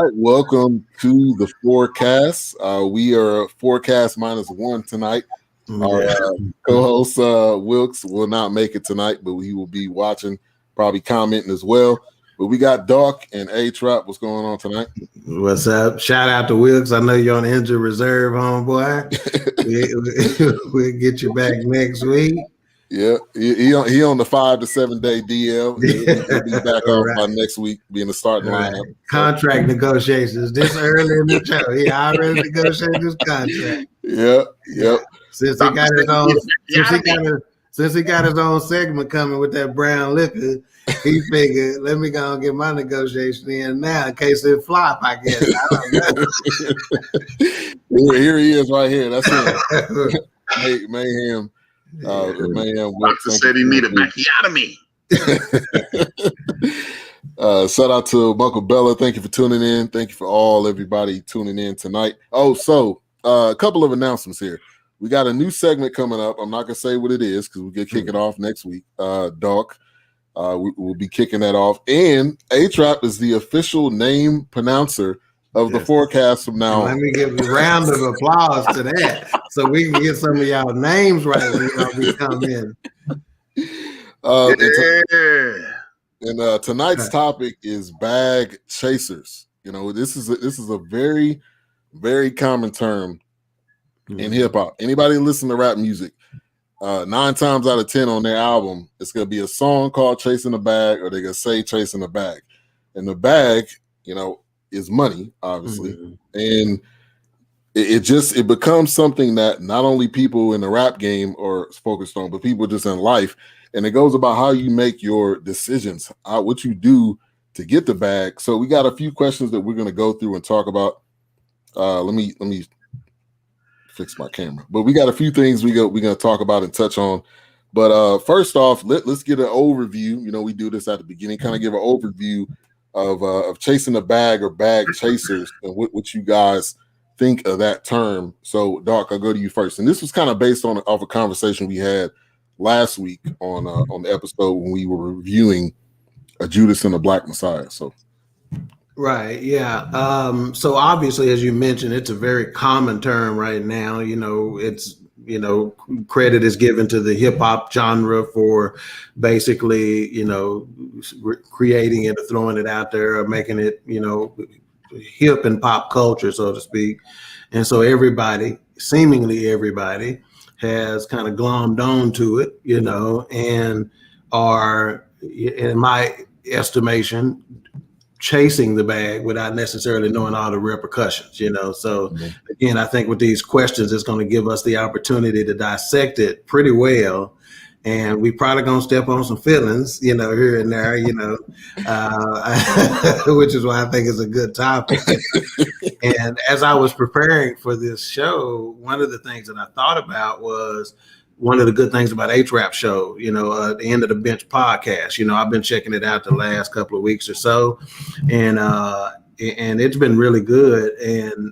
right, welcome to the Fourcast. We are Fourcast -1 tonight. Our co-host Wilkes will not make it tonight, but he will be watching, probably commenting as well. But we got Doc and A-Trap. What's going on tonight? What's up? Shout out to Wilkes. I know you're on injured reserve, homeboy. We'll get you back next week. Yeah, he on the 5 to 7 day DL. He'll be back off by next week, being the starting lineup. Contract negotiations this early in the show. He already negotiated his contract. Yep. Since he got his own segment coming with that brown liquor, he figured, let me go and get my negotiation in now in case it flop, I guess. I don't know. Here he is right here. That's him. Mayhem. Mayhem. Doctor said he needed macchiatomy. Shout out to Uncle Bella. Thank you for tuning in. Thank you for everybody tuning in tonight. So a couple of announcements here. We got a new segment coming up. I'm not gonna say what it is because we can kick it off next week. Doc, we'll be kicking that off. And A-Trap is the official name pronouncer of the Fourcast from now on. Let me give a round of applause to that, so we can get some of y'all names right when we come in. And tonight's topic is bag chasers. You know, this is a very, very common term in hip hop. Anybody listen to rap music, 9 times out of 10 on their album, it's gonna be a song called "Chasing the Bag," or they're gonna say "Chasing the Bag," and the bag, you know, is money, obviously, and it becomes something that not only people in the rap game are focused on, but people just in life. And it goes about how you make your decisions, what you do to get the bag. So we got a few questions that we're going to go through and talk about. Let me fix my camera. But we got a few things we're going to talk about and touch on. But first off, let's get an overview. You know, we do this at the beginning, kind of give an overview of chasing the bag or bag chasers and what you guys think of that term. So, Doc, I'll go to you first. And this was kind of based off a conversation we had last week on the episode when we were reviewing Judas and the Black Messiah. So right, yeah. So obviously, as you mentioned, it's a very common term right now. You know, it's credit is given to the hip hop genre for basically, creating it or throwing it out there or making it, hip in pop culture, so to speak. And so seemingly everybody has kind of glommed on to it, and are, in my estimation, chasing the bag without necessarily knowing all the repercussions, So again, I think with these questions, it's going to give us the opportunity to dissect it pretty well. And we probably going to step on some feelings, here and there, which is why I think it's a good topic. And as I was preparing for this show, one of the things that I thought about was one of the good things about A-Trap show, the End of the Bench podcast. I've been checking it out the last couple of weeks or so, and it's been really good. And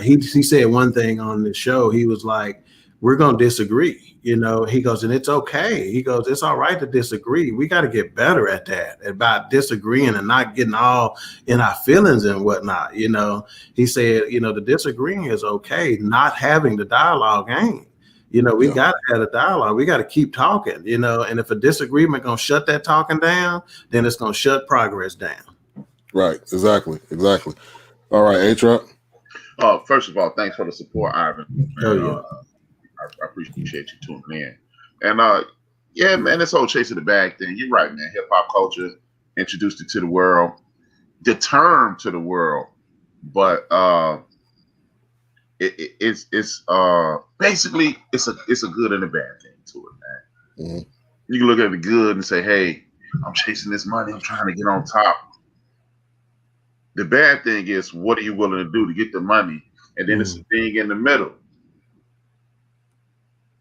he said one thing on the show. He was like, "We're gonna disagree." He goes, and it's okay. He goes, it's all right to disagree. We got to get better at that, about disagreeing and not getting all in our feelings and whatnot. He said, the disagreeing is okay. Not having the dialogue ain't. We got to have a dialogue. We got to keep talking, and if a disagreement going to shut that talking down, then it's going to shut progress down. Right. Exactly. All right. A-Trap. First of all, thanks for the support, Ivan. I appreciate you tuning in. And yeah, man, this whole chasing the bag thing, you're right, man. Hip hop culture introduced it to the world, the term to the world, but it's basically it's a good and a bad thing to it, man. You can look at the good and say, hey, I'm chasing this money, I'm trying to get on top. The bad thing is, what are you willing to do to get the money? And then it's a thing in the middle.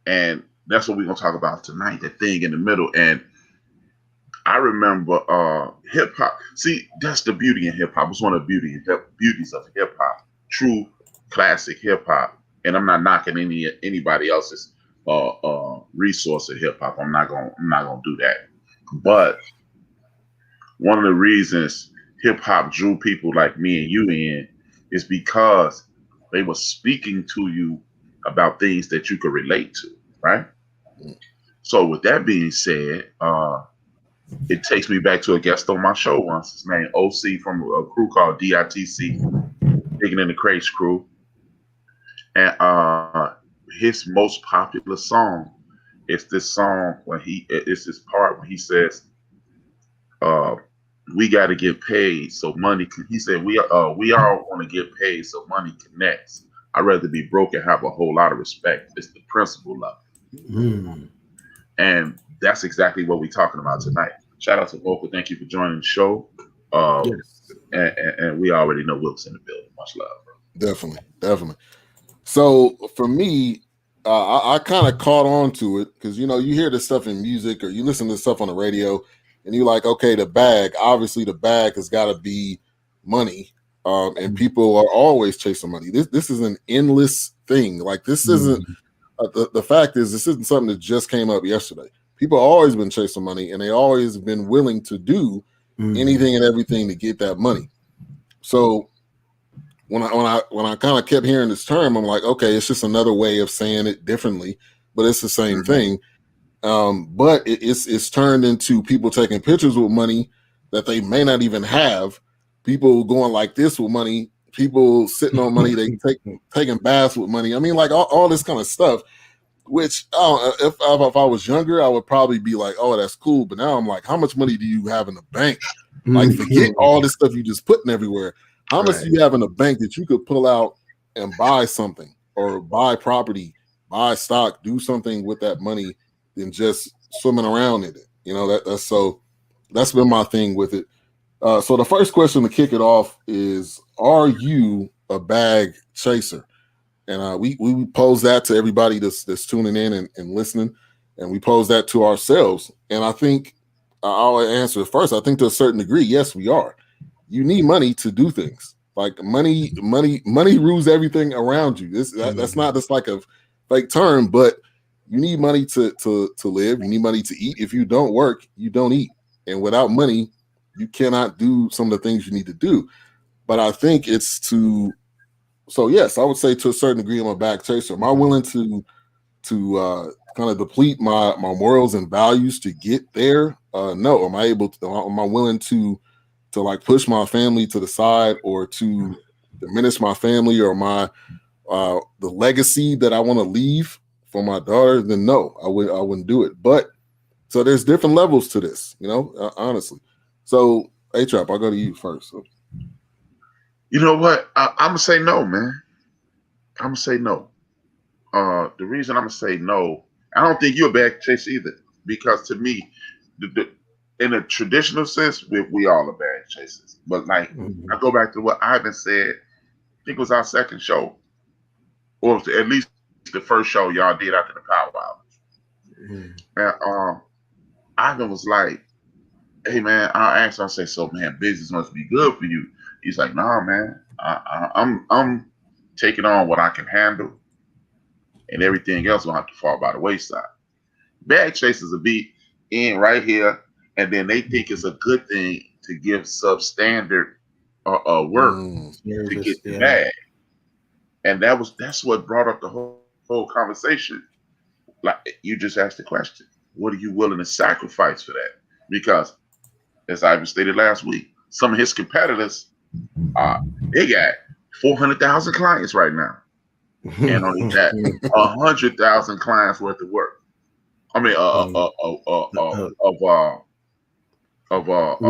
And that's what we're going to talk about tonight, that thing in the middle. And I remember hip hop. See, that's the beauty in hip hop. It's one of the beauties of hip hop, true classic hip hop. And I'm not knocking anybody else's resource of hip hop. I'm not gonna do that. But one of the reasons hip hop drew people like me and you in is because they were speaking to you about things that you could relate to, right? So with that being said, it takes me back to a guest on my show once. His name OC from a crew called DITC, Digging in the Crates crew. And his most popular song is this song it's this part when he says, we got to get paid so money can, he said, we all want to get paid so money connects. I'd rather be broke and have a whole lot of respect. It's the principle of it. And that's exactly what we're talking about tonight. Shout out to Vocal. Thank you for joining the show. Yes. And we already know Wilkes in the building. Much love, bro. Definitely. So for me, I kind of caught on to it because, you hear this stuff in music or you listen to stuff on the radio and you're like, okay, obviously the bag has got to be money. And people are always chasing money. This is an endless thing. Like this isn't, the fact is this isn't something that just came up yesterday. People have always been chasing money and they always been willing to do anything and everything to get that money. So when I kind of kept hearing this term, I'm like, okay, it's just another way of saying it differently, but it's the same thing. But it's turned into people taking pictures with money that they may not even have, people going like this with money, people sitting on money, they taking baths with money. I mean, like all this kind of stuff, which if I was younger, I would probably be like, oh, that's cool. But now I'm like, how much money do you have in the bank? Like, forget all this stuff you just putting everywhere. How much do you have in the bank that you could pull out and buy something or buy property, buy stock, do something with that money than just swimming around in it? That's been my thing with it. So the first question to kick it off is, are you a bag chaser? And we pose that to everybody that's tuning in and listening, and we pose that to ourselves. And I think I'll answer it first. I think to a certain degree, yes, we are. You need money to do things. Like money rules everything around you. That's not just like a fake term, but you need money to live. You need money to eat. If you don't work, you don't eat. And without money, you cannot do some of the things you need to do. But I think it's so yes, I would say to a certain degree I'm a bag chaser. Am I willing to kind of deplete my morals and values to get there? No. Am I willing to like push my family to the side or to diminish my family or my the legacy that I want to leave for my daughter? Then no, I wouldn't do it. But so there's different levels to this, honestly. So A-Trap, I'll go to you first. So. You know what? I'm gonna say no, man. I'm gonna say no. The reason I'm gonna say no, I don't think you're a bag chaser either, because to me, in a traditional sense, we all are bag chasers. But like, I go back to what Ivan said. I think it was our second show, or at least the first show y'all did after the power outage. And Ivan was like, "Hey man," I asked him, I say, "So man, business must be good for you." He's like, "Nah, man, I'm taking on what I can handle, and everything else will have to fall by the wayside." Bag chasers will be in right here, and then they think it's a good thing to give substandard work to get the bag, and that's what brought up the whole conversation. Like you just asked the question, what are you willing to sacrifice for that? Because as Ivan stated last week, some of his competitors, they got 400,000 clients right now, and only got 100,000 clients worth of work. I mean,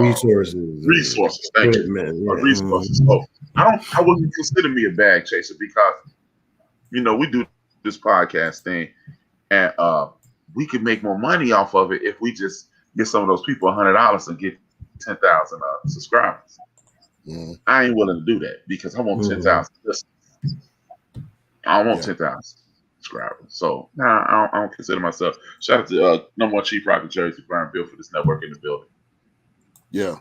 resources. Thank you. Resources. So I wouldn't consider me a bag chaser because, we do this podcast thing, and we could make more money off of it if we just get some of those people $100 and get 10,000 subscribers. I ain't willing to do that because I want 10,000 listeners. I don't want 10,000 subscribers. So I don't consider myself. Shout out to number one Chief Rocket Jersey, Brian Bill, for this network in the building. Yeah.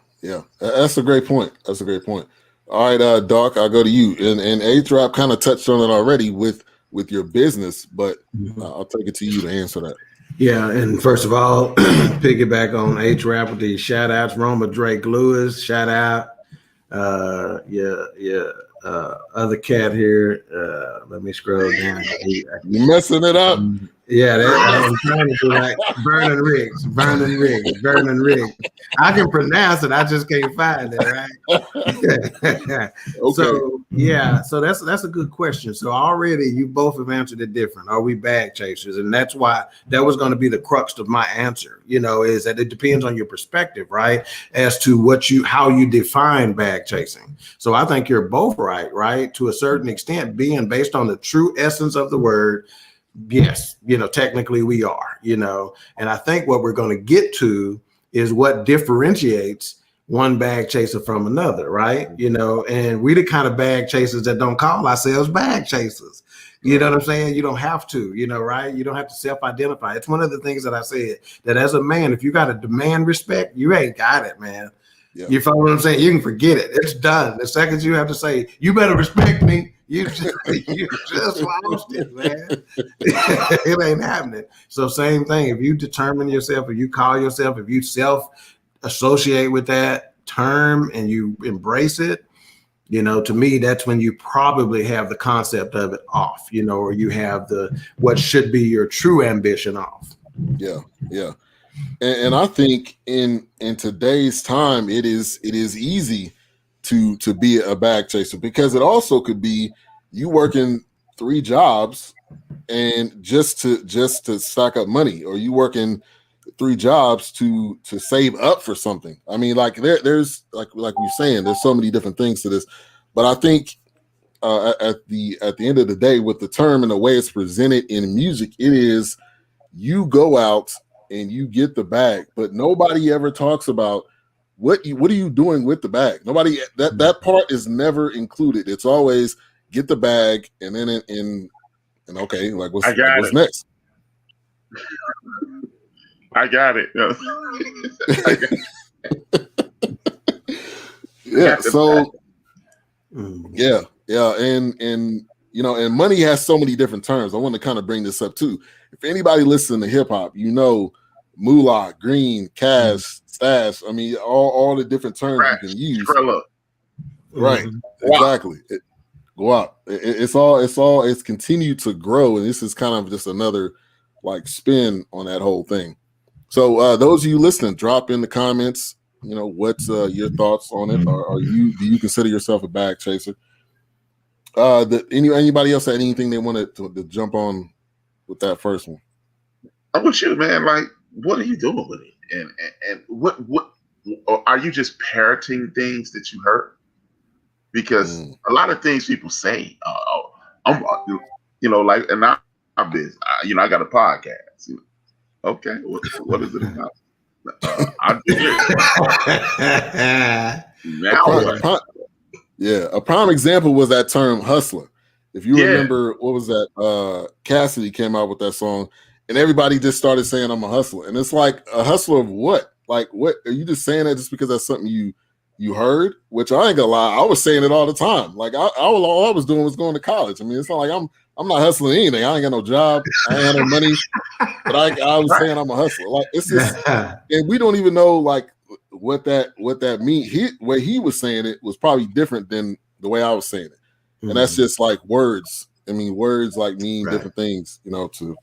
That's a great point. All right, Doc, I'll go to you. And A-Trap kind of touched on it already with your business, but I'll take it to you to answer that. Yeah, and first of all, piggyback on A-Trap with the shout outs, Roma Drake Lewis, shout out. Other cat here. Let me scroll down. You messing it up. Yeah, I'm trying to do like Vernon Riggs. I can pronounce it, I just can't find it, right? Okay. So that's a good question. So already you both have answered it different. Are we bag chasers? And that's why that was going to be the crux of my answer, is that it depends on your perspective, right? As to how you define bag chasing. So I think you're both right? To a certain extent, being based on the true essence of the word. Yes, technically we are, and I think what we're going to get to is what differentiates one bag chaser from another, right? And we the kind of bag chasers that don't call ourselves bag chasers. You know what I'm saying? You don't have to, right? You don't have to self-identify. It's one of the things that I said, that as a man, if you got to demand respect, you ain't got it, man. Yeah. You follow what I'm saying? You can forget it. It's done. The second you have to say, you better respect me, you just lost it, man. It ain't happening. So same thing. If you determine yourself, if you call yourself, if you self-associate with that term and you embrace it, to me, that's when you probably have the concept of it off, or you have what should be your true ambition off. Yeah. And I think in today's time, it is easy to be a bag chaser, because it also could be you working 3 jobs and just to stack up money, or you working 3 jobs to save up for something. I mean, like there's like you're saying, there's so many different things to this, but I think at the end of the day, with the term and the way it's presented in music, it is you go out and you get the bag, but nobody ever talks about what are you doing with the bag. Nobody, that part is never included. It's always get the bag, and then okay, like what's next? I got it. Yeah. So yeah, and and money has so many different terms. I want to kind of bring this up too. If anybody listening to hip hop, moolah, green, cash, stash. I mean, all the different terms you can use. Right. Exactly. Go up. It's continued to grow, and this is kind of just another like spin on that whole thing. So those of you listening, drop in the comments. What's your thoughts on it? Do you consider yourself a bag chaser? Anybody else had anything they wanted to jump on with that first one? I'm with you, man. Like, what are you doing with it? And what are you just parroting things that you heard? Because a lot of things people say, I'm like, and I'm busy. I got a podcast. Okay, what is it about? I did it. A prime example was that term hustler. If you remember, what was that? Cassidy came out with that song, and everybody just started saying I'm a hustler. And it's like, a hustler of what? Like, what are you just saying that just because that's something you heard? Which I ain't gonna lie, I was saying it all the time. Like all I was doing was going to college. I mean, it's not like I'm not hustling anything. I ain't got no job. I ain't got no money. But I was saying I'm a hustler. Like, it's just, and we don't even know like what that means. Where he was saying it was probably different than the way I was saying it. And that's just like words. I mean, words like mean different things, to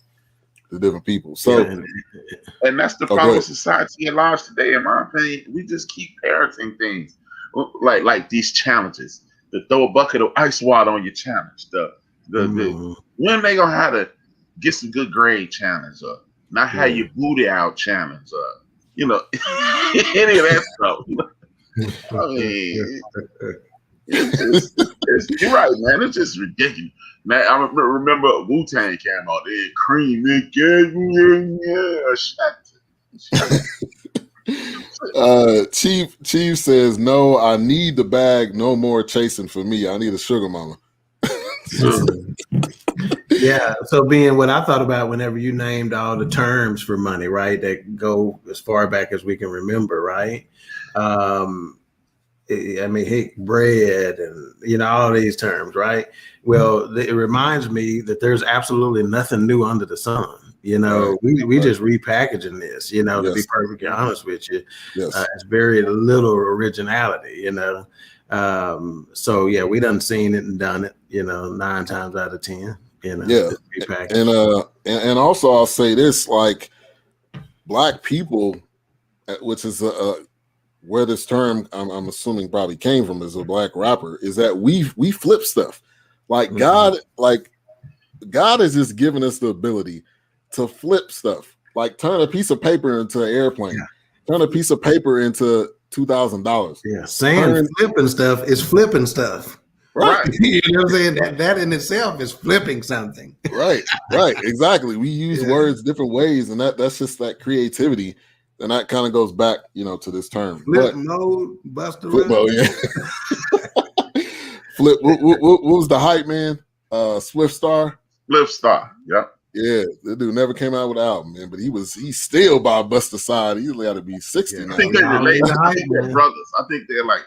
the different people. So, and that's the problem with society at large today, in my opinion. We just keep parroting things like these challenges. To throw a bucket of ice water on your challenge. The when they gonna have to get some good grade challenge, or not have your booty out challenge, or any of that stuff. I mean, you're right, man. It's just ridiculous. Man, I remember Wu-Tang came out. They had cream. Chief says, no, I need the bag. No more chasing for me. I need a sugar mama. Yeah. So being what I thought about whenever you named all the terms for money, right, that go as far back as we can remember, right? I mean, bread and, all these terms, right? Well, it reminds me that there's absolutely nothing new under the sun. We just repackaging this, to be perfectly honest with you. It's very little originality, So yeah, we done seen it and done it, 9 times out of 10, Yeah. And also I'll say this, like Black people, which is where this term I'm assuming probably came from, as a Black rapper, is that we flip stuff. Like God has just given us the ability to flip stuff, like turn a piece of paper into an airplane, turn a piece of paper into $2,000. Yeah, saying flipping stuff is flipping stuff. Right. You know what I'm saying? That in itself is flipping something. Right. Exactly. We use words different ways, and that's just that creativity. And that kind of goes back, to this term. Flip mode, Buster. Flip mode, yeah. Flip. What was the hype man? Swift Star. Yep. Yeah, that dude never came out with an album, man. But he's still by Buster's side. He usually got to be 60 now. I think they relate. I think they're brothers. I think they're like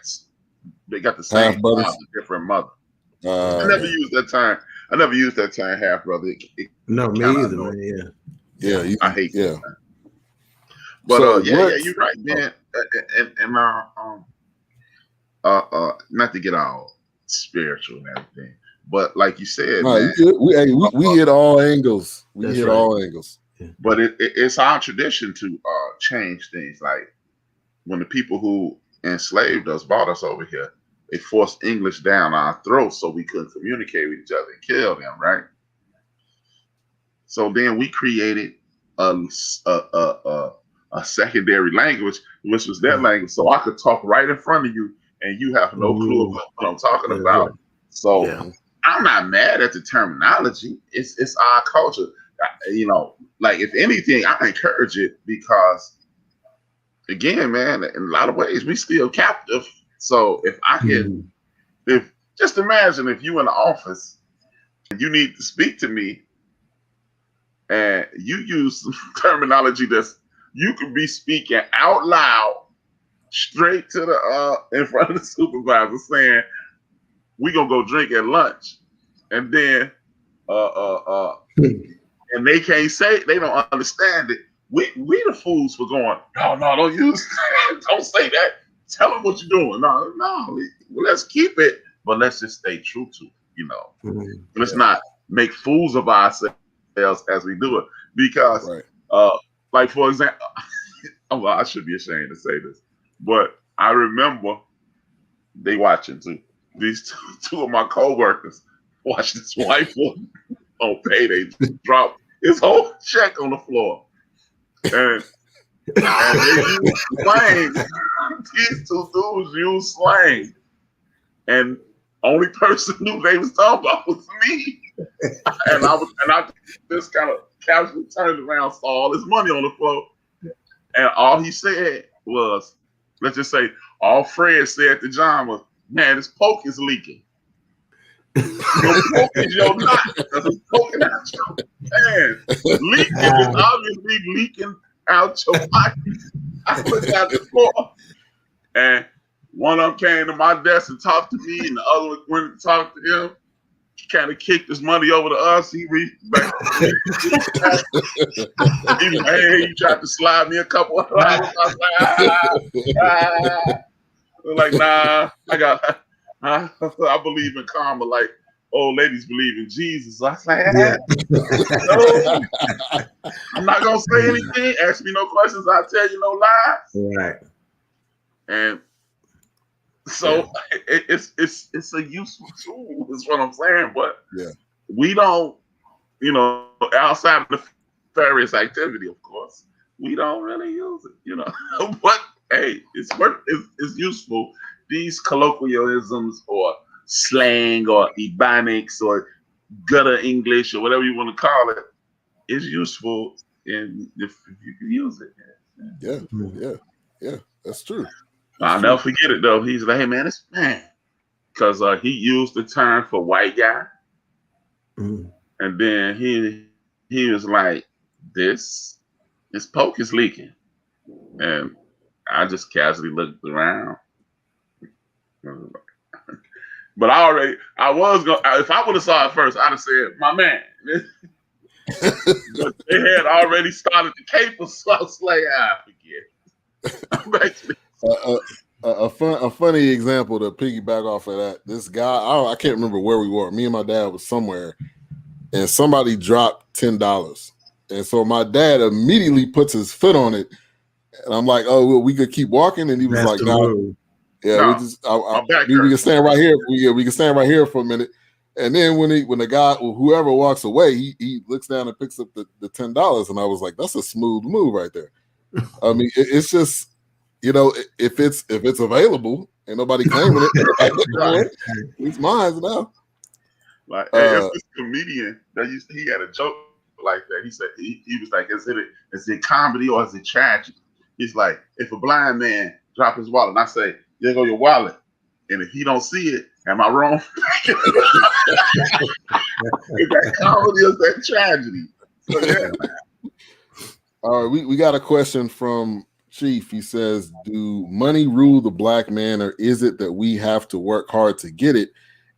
they got the same father, different mother. I never used that term. Half brother. No, me either, man. Yeah. I hate that. But you're right, man. And not to get all spiritual and everything, but like you said, man, we hit all angles. We hit all angles. But it's our tradition to change things. Like when the people who enslaved us, brought us over here, they forced English down our throats so we couldn't communicate with each other and kill them, right? So then we created a secondary language, which was their language. So I could talk right in front of you and you have no clue about what I'm talking about. So I'm not mad at the terminology. It's our culture. Like if anything, I encourage it because, again, man, in a lot of ways, we still captive. So if I can, just imagine if you in the office and you need to speak to me and you use some terminology that's, you could be speaking out loud straight to the in front of the supervisor saying, we gonna go drink at lunch. And then and they can't say, they don't understand it. We the fools for going, no, don't use don't say that. Tell them what you're doing. No, let's keep it, but let's just stay true to it, Let's not make fools of ourselves as we do it. Because like for example, well, I should be ashamed to say this, but I remember they watching too. These two of my coworkers watched this white boy on payday drop his whole check on the floor, and they used slang. These two dudes used slang, and only person who they was talking about was me. and I just kind of casually turned around, saw all this money on the floor, and all he said was, let's just say, all Fred said to John was, "Man, this poke is leaking." Your poke is your knot because it's poking out your hand. Leaking is obviously leaking out your pocket. I looked at the floor, and one of them came to my desk and talked to me, and the other one went and talked to him. He kind of kicked his money over to us. He reached back. He was like, "Hey, you tried to slide me a couple of dollars." I was like, nah, I believe in karma like old ladies believe in Jesus. I was like, no, I'm not gonna say anything. Ask me no questions. I'll tell you no lies. Right. And so it's a useful tool, is what I'm saying. But we don't, outside of the various activity, of course, we don't really use it, But hey, it's useful. These colloquialisms or slang or ebonics or gutter English or whatever you want to call it is useful if you can use it. Yeah, that's true. I'll never forget it though. He's like, "Hey man, it's because he used the term for white guy, and then he was like, this poke is leaking," and I just casually looked around. But I was going to, if I would have saw it first, I'd have said, "My man." But they had already started the caper, so I was like, forget. a funny example to piggyback off of that. This guy, I can't remember where we were. Me and my dad was somewhere, and somebody dropped $10, and so my dad immediately puts his foot on it, and I'm like, "Oh, well, we could keep walking," and he was like, "No, yeah, No, we just we hurt. can stand right here. We can stand right here for a minute." And then when the guy, whoever walks away, he looks down and picks up the $10, and I was like, "That's a smooth move right there." I mean, it's just, if it's available and nobody claiming it, it's mine now. Like, it's this comedian that he had a joke like that. He said he was like, is it comedy or is it tragedy? He's like, if a blind man drop his wallet and I say, there go your wallet, and if he don't see it, am I wrong? Is that comedy or is that tragedy? So, yeah. All right, we got a question from Chief. He says, do money rule the black man, or is it that we have to work hard to get it,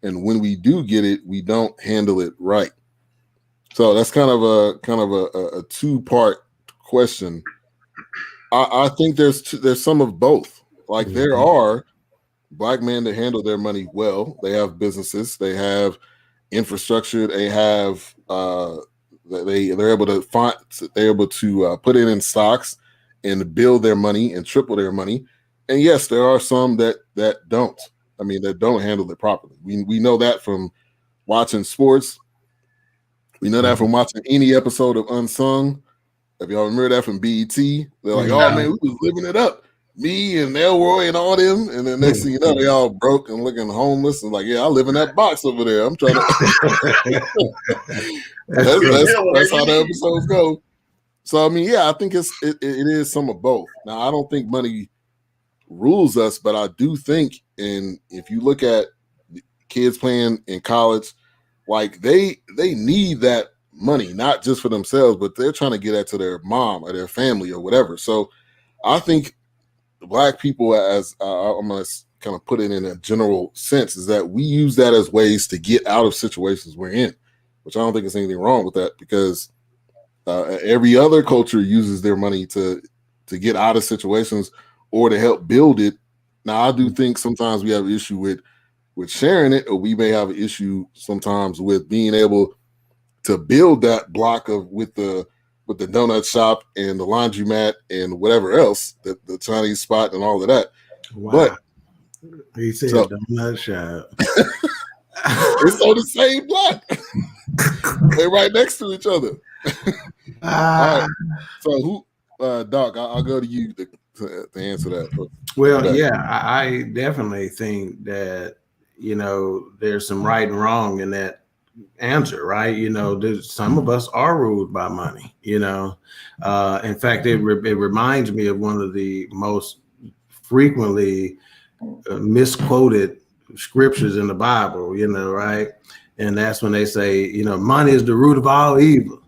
and when we do get it, we don't handle it right? So that's kind of a two-part question. I think there's some of both. Like, there are black men that handle their money well. They have businesses, they have infrastructure, they have they're able to put it in stocks and build their money and triple their money. And yes, there are some that don't. I mean, that don't handle it properly. We know that from watching sports. We know that from watching any episode of Unsung. If y'all remember that from BET, they're like, "Oh man, we was living it up, me and Elroy and all them." And then next thing you know, they all broke and looking homeless and like, "Yeah, I live in that box over there. I'm trying to." that's how the episodes go. So I mean, yeah, I think it is some of both. Now, I don't think money rules us, but I do think, and if you look at kids playing in college, like they need that money, not just for themselves, but they're trying to get that to their mom or their family or whatever. So I think black people, as I'm going to kind of put it in a general sense, is that we use that as ways to get out of situations we're in, which I don't think there's anything wrong with that, because every other culture uses their money to get out of situations or to help build it. Now, I do think sometimes we have an issue with sharing it, or we may have an issue sometimes with being able to build that block with the donut shop and the laundromat and whatever else, the Chinese spot and all of that. Wow. But he said donut shop. It's on the same block. They're right next to each other. All right. So who, Doc, I'll go to you to answer that. Well, yeah, I definitely think that, there's some right and wrong in that answer, right? Some of us are ruled by money, in fact, it reminds me of one of the most frequently misquoted scriptures in the Bible, right? And that's when they say, money is the root of all evil.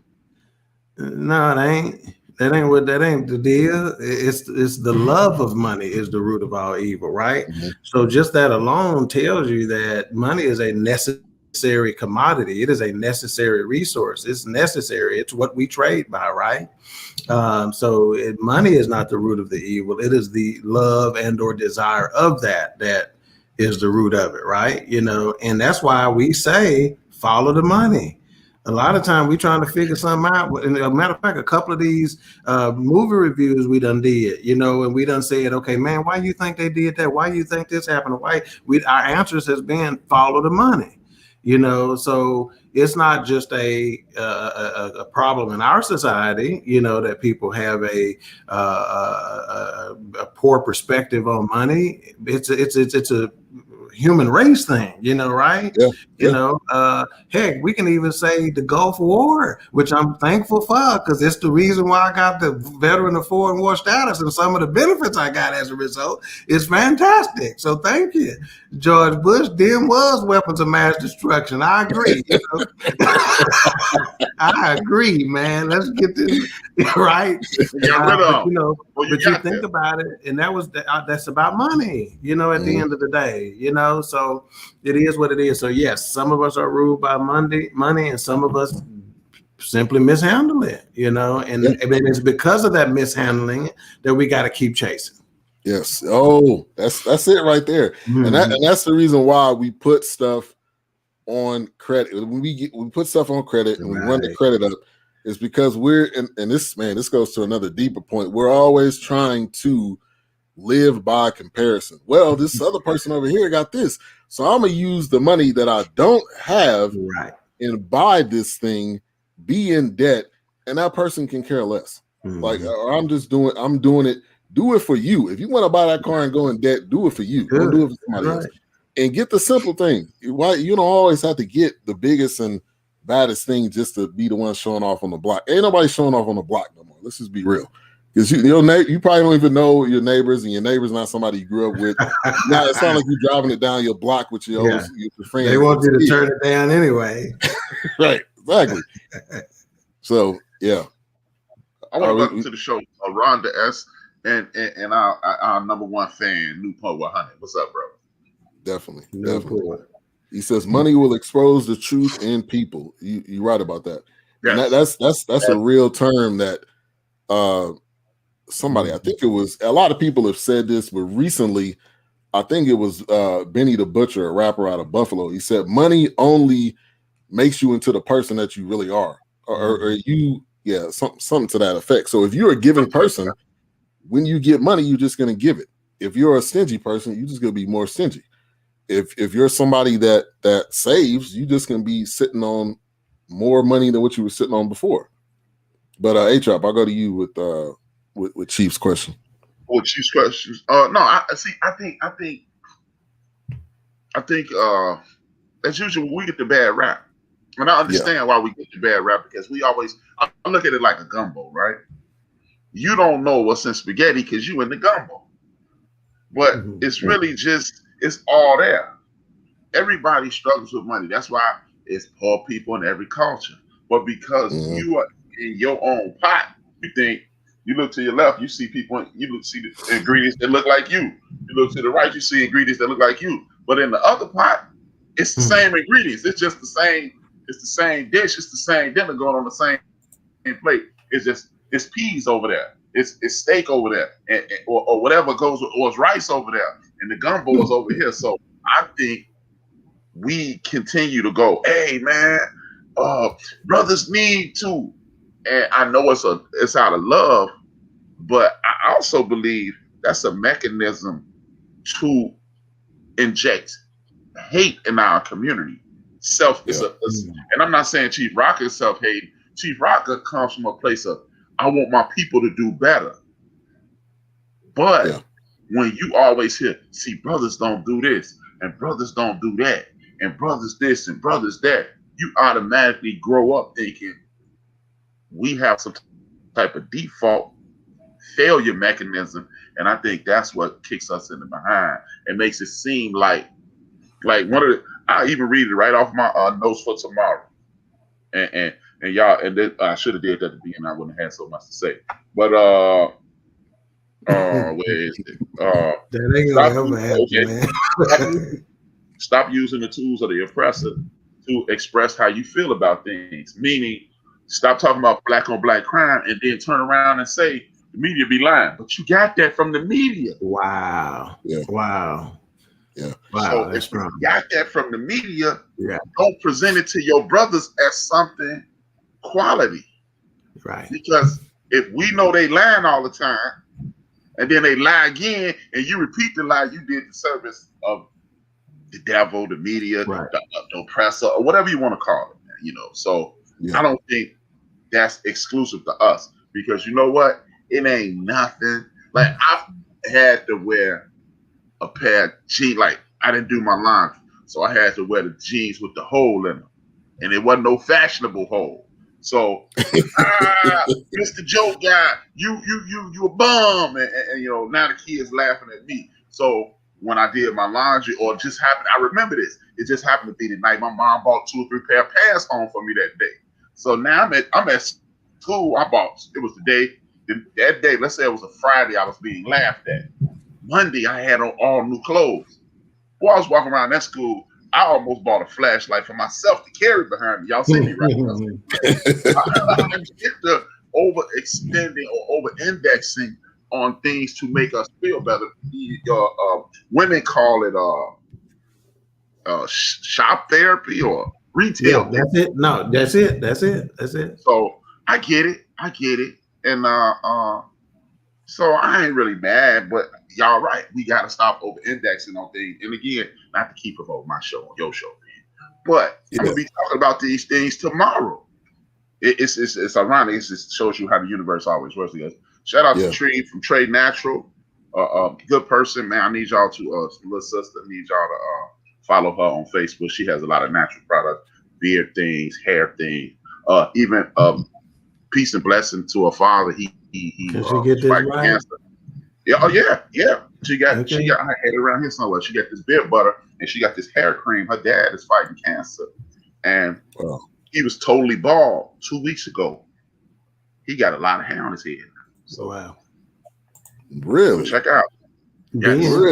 No, it ain't. That ain't the deal. It's the love of money is the root of all evil, right? Mm-hmm. So just that alone tells you that money is a necessary commodity. It is a necessary resource. It's necessary. It's what we trade by, right? So money is not the root of the evil. It is the love and or desire of that is the root of it, right? And that's why we say follow the money. A lot of time we trying to figure something out. And as a matter of fact, a couple of these movie reviews we done did, and we done said, okay, man, why you think they did that? Why you think this happened? Our answers has been follow the money, so it's not just a problem in our society, that people have a poor perspective on money. It's a human race thing, right? Yeah. Heck, we can even say the Gulf War, which I'm thankful for, because it's the reason why I got the veteran of foreign war status, and some of the benefits I got as a result is fantastic. So thank you. George Bush then was weapons of mass destruction. I agree. I agree, man. Let's get this right. But you think about it, and that's about money, at the end of the day, so it is what it is. So yes, some of us are ruled by money, and some of us simply mishandle it, and it's because of that mishandling that we got to keep chasing. Yes. Oh, that's it right there. And that's the reason why we put stuff on credit. When we put stuff on credit and we run the credit up, is because and this goes to another deeper point. We're always trying to live by comparison. Well, this other person over here got this, so I'm gonna use the money that I don't have and buy this thing, be in debt, and that person can care less. Like, or I'm doing it. Do it for you. If you want to buy that car and go in debt, do it for you. Don't do it for somebody else. And get the simple thing. Why you don't always have to get the biggest and baddest thing just to be the one showing off on the block. Ain't nobody showing off on the block no more. Let's just be real. Because you probably don't even know your neighbors, and your neighbor's not somebody you grew up with. Now it's not like you're driving it down your block with your friend. They want you to turn it down anyway. Right, exactly. So yeah. I want to welcome to the show Rhonda S. and our number one fan, Newport 100. What's up, bro? Definitely. He says money will expose the truth in people. You're right about that. Yes. And that's a real term that somebody, I think it was, a lot of people have said this, but recently I think it was Benny the Butcher, a rapper out of Buffalo. He said money only makes you into the person that you really are, or you, something to that effect. So if you're a giving person, when you get money, you're just going to give it. If you're a stingy person, you're just going to be more stingy. If you're somebody that saves, you're just going to be sitting on more money than what you were sitting on before. But A-Trap, I'll go to you with Chief's question. With Chief's questions, no, I think as usual we get the bad rap, and I understand why we get the bad rap, because I look at it like a gumbo, right? You don't know what's in spaghetti because you in the gumbo, but it's really just, it's all there. Everybody struggles with money. That's why it's poor people in every culture. But because you are in your own pot, you think, you look to your left, you see people, see the ingredients that look like you. You look to the right, you see ingredients that look like you. But in the other pot, it's the same ingredients. It's just the same. It's the same dish. It's the same dinner going on the same plate. It's peas over there. It's steak over there, or whatever goes with, or it's rice over there, and the gumbo is over here. So I think we continue to go, hey man, brothers need to, and I know it's out of love, but I also believe that's a mechanism to inject hate in our community. And I'm not saying Chief Rocker is self-hating. Chief Rocker comes from a place of, I want my people to do better. But when you always hear, see, brothers don't do this, and brothers don't do that, and brothers this, and brothers that, you automatically grow up thinking we have some type of default failure mechanism. And I think that's what kicks us in the behind. It makes it seem like I even read it right off my notes for tomorrow. And y'all, and then, I should have did that at the beginning. I wouldn't have had so much to say. But where is it? That ain't gonna ever happen, man. Stop using the tools of the oppressor to express how you feel about things. Meaning, stop talking about black on black crime and then turn around and say the media be lying. But you got that from the media. Wow. Yeah. Wow. Yeah. Wow. So if you got that from the media, don't present it to your brothers as something quality. Right. Because if we know they lying all the time, and then they lie again, and you repeat the lie, you did the service of the devil, the media, the oppressor, or whatever you want to call it, you know. So I don't think that's exclusive to us, because you know what? It ain't nothing. Like, I've had to wear a pair of jeans. Like, I didn't do my laundry, so I had to wear the jeans with the hole in them, and it wasn't no fashionable hole. So, Mr. Joe guy, you a bum, and you know, now the kids laughing at me. So when I did my laundry, or it just happened, I remember this. It just happened to be the night my mom bought 2 or 3 pair of pants home for me that day. So now I'm at school. It was the day. That day, let's say it was a Friday, I was being laughed at. Monday, I had on all new clothes. While I was walking around that school, I almost bought a flashlight for myself to carry behind me. Y'all see me right now. I get the overextending or over-indexing on things to make us feel better. Women call it shop therapy or retail. Yeah, that's it. No, that's it. That's it. That's it. So I get it. And so I ain't really mad, but y'all right. We gotta stop over indexing on things. And again, not to keep promoting my show on your show, man. But I'm gonna be talking about these things tomorrow. It's ironic. It just shows you how the universe always works. Shout out to Tree from Trade Natural. Good person, man. I need y'all to little sister, I need y'all to follow her on Facebook. She has a lot of natural products, beard things, hair things, even peace and blessing to her father. He Can she get this right? Cancer. Yeah. She got her head around here somewhere. She got this beard butter and she got this hair cream. Her dad is fighting cancer, and he was totally bald 2 weeks ago. He got a lot of hair on his head. So wow. Really? So check out. Hey, listen,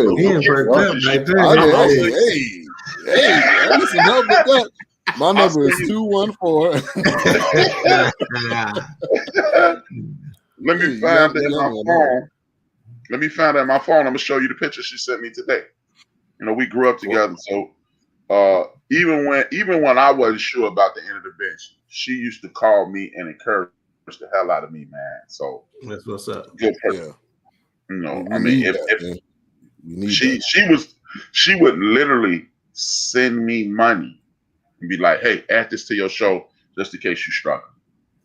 help with that. My number is 214. Let me find that in my phone. Let me find that in my phone. I'm gonna show you the picture she sent me today. You know, we grew up together, so even when I wasn't sure about the end of the bench, she used to call me and encourage the hell out of me, man. So that's what's up. Good person. Yeah. You know, I mean, if she would literally send me money and be like, "Hey, add this to your show just in case you struggle."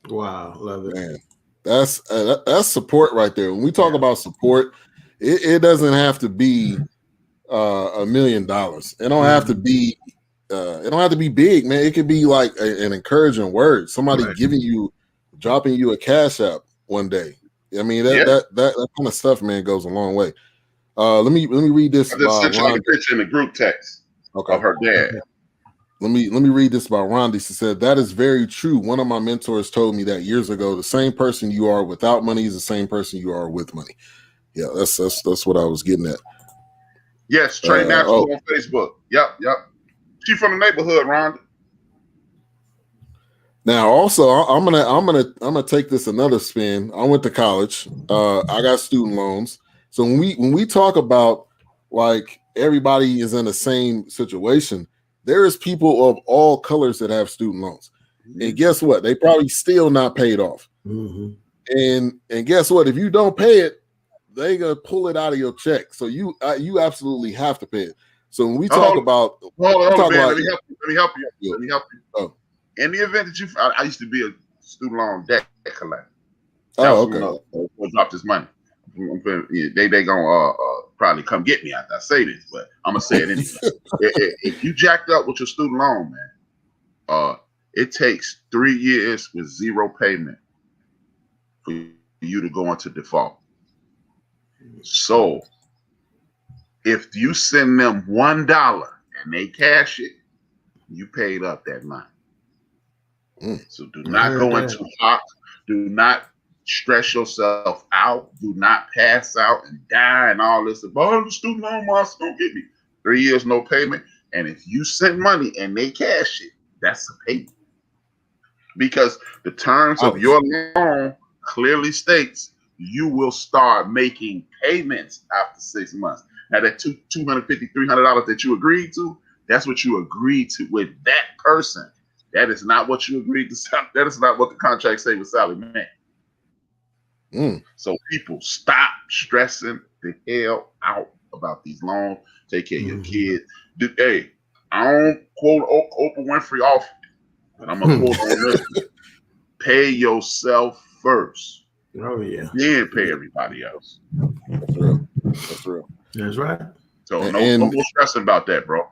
Wow, love it. Man, that's support right there. When we talk about support, it doesn't have to be $1 million. It don't have to be. It don't have to be big, man. It could be like an encouraging word. Somebody dropping you a cash app one day. I mean, that kind of stuff, man, goes a long way. Let me read this. I just sent you a picture in the group text of her dad. Let me read this about Rondi. She said, "That is very true. One of my mentors told me that years ago. The same person you are without money is the same person you are with money." Yeah, that's what I was getting at. Yes, Trade Natural on Facebook. Yep. She from the neighborhood, Rhonda. Now, also, I'm gonna take this another spin. I went to college. I got student loans. So when we talk about like everybody is in the same situation, there is people of all colors that have student loans, and guess what? They probably still not paid off. And guess what? If you don't pay it, they gonna pull it out of your check. So you absolutely have to pay it. So when we talk about, let me help you. Oh. In the event that I used to be a student loan debt collector. Okay. Drop this money. They gonna probably come get me after I say this, but I'm gonna say it anyway. If you jacked up with your student loan, man, it takes 3 years with zero payment for you to go into default. So if you send them $1 and they cash it, you paid up that money. So do not go into hot. Do not stress yourself out. Do not pass out and die and all this. The student loan monster don't get me. 3 years, no payment. And if you send money and they cash it, that's a payment. Because the terms of your loan clearly states you will start making payments after 6 months. Now that $250, $300 that you agreed to, that's what you agreed to with that person. That is not what you agreed to. That is not what the contract say with Sally Mae. So people, stop stressing the hell out about these loans. Take care of your kids. Hey, I don't quote Oprah Winfrey often, but I'm gonna quote on this. Pay yourself first. Oh yeah. Then pay everybody else. That's real. That's real. That's right. So no more stressing about that, bro.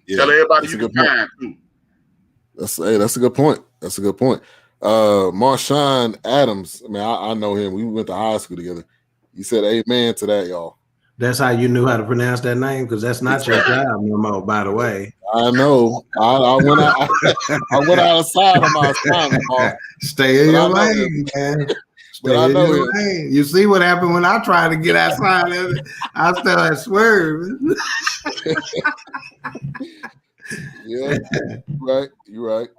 Yeah, tell everybody you can find too. That's a good point. That's a good point. Marshawn Adams, I mean, I know him. We went to high school together. He said amen to that, y'all. That's how you knew how to pronounce that name, because that's not your job no more, by the way. I know. I went outside of my assignment. Stay in your lane, man. Stay in your lane. You see what happened when I tried to get outside of it? I started swerving. Yeah, you're right.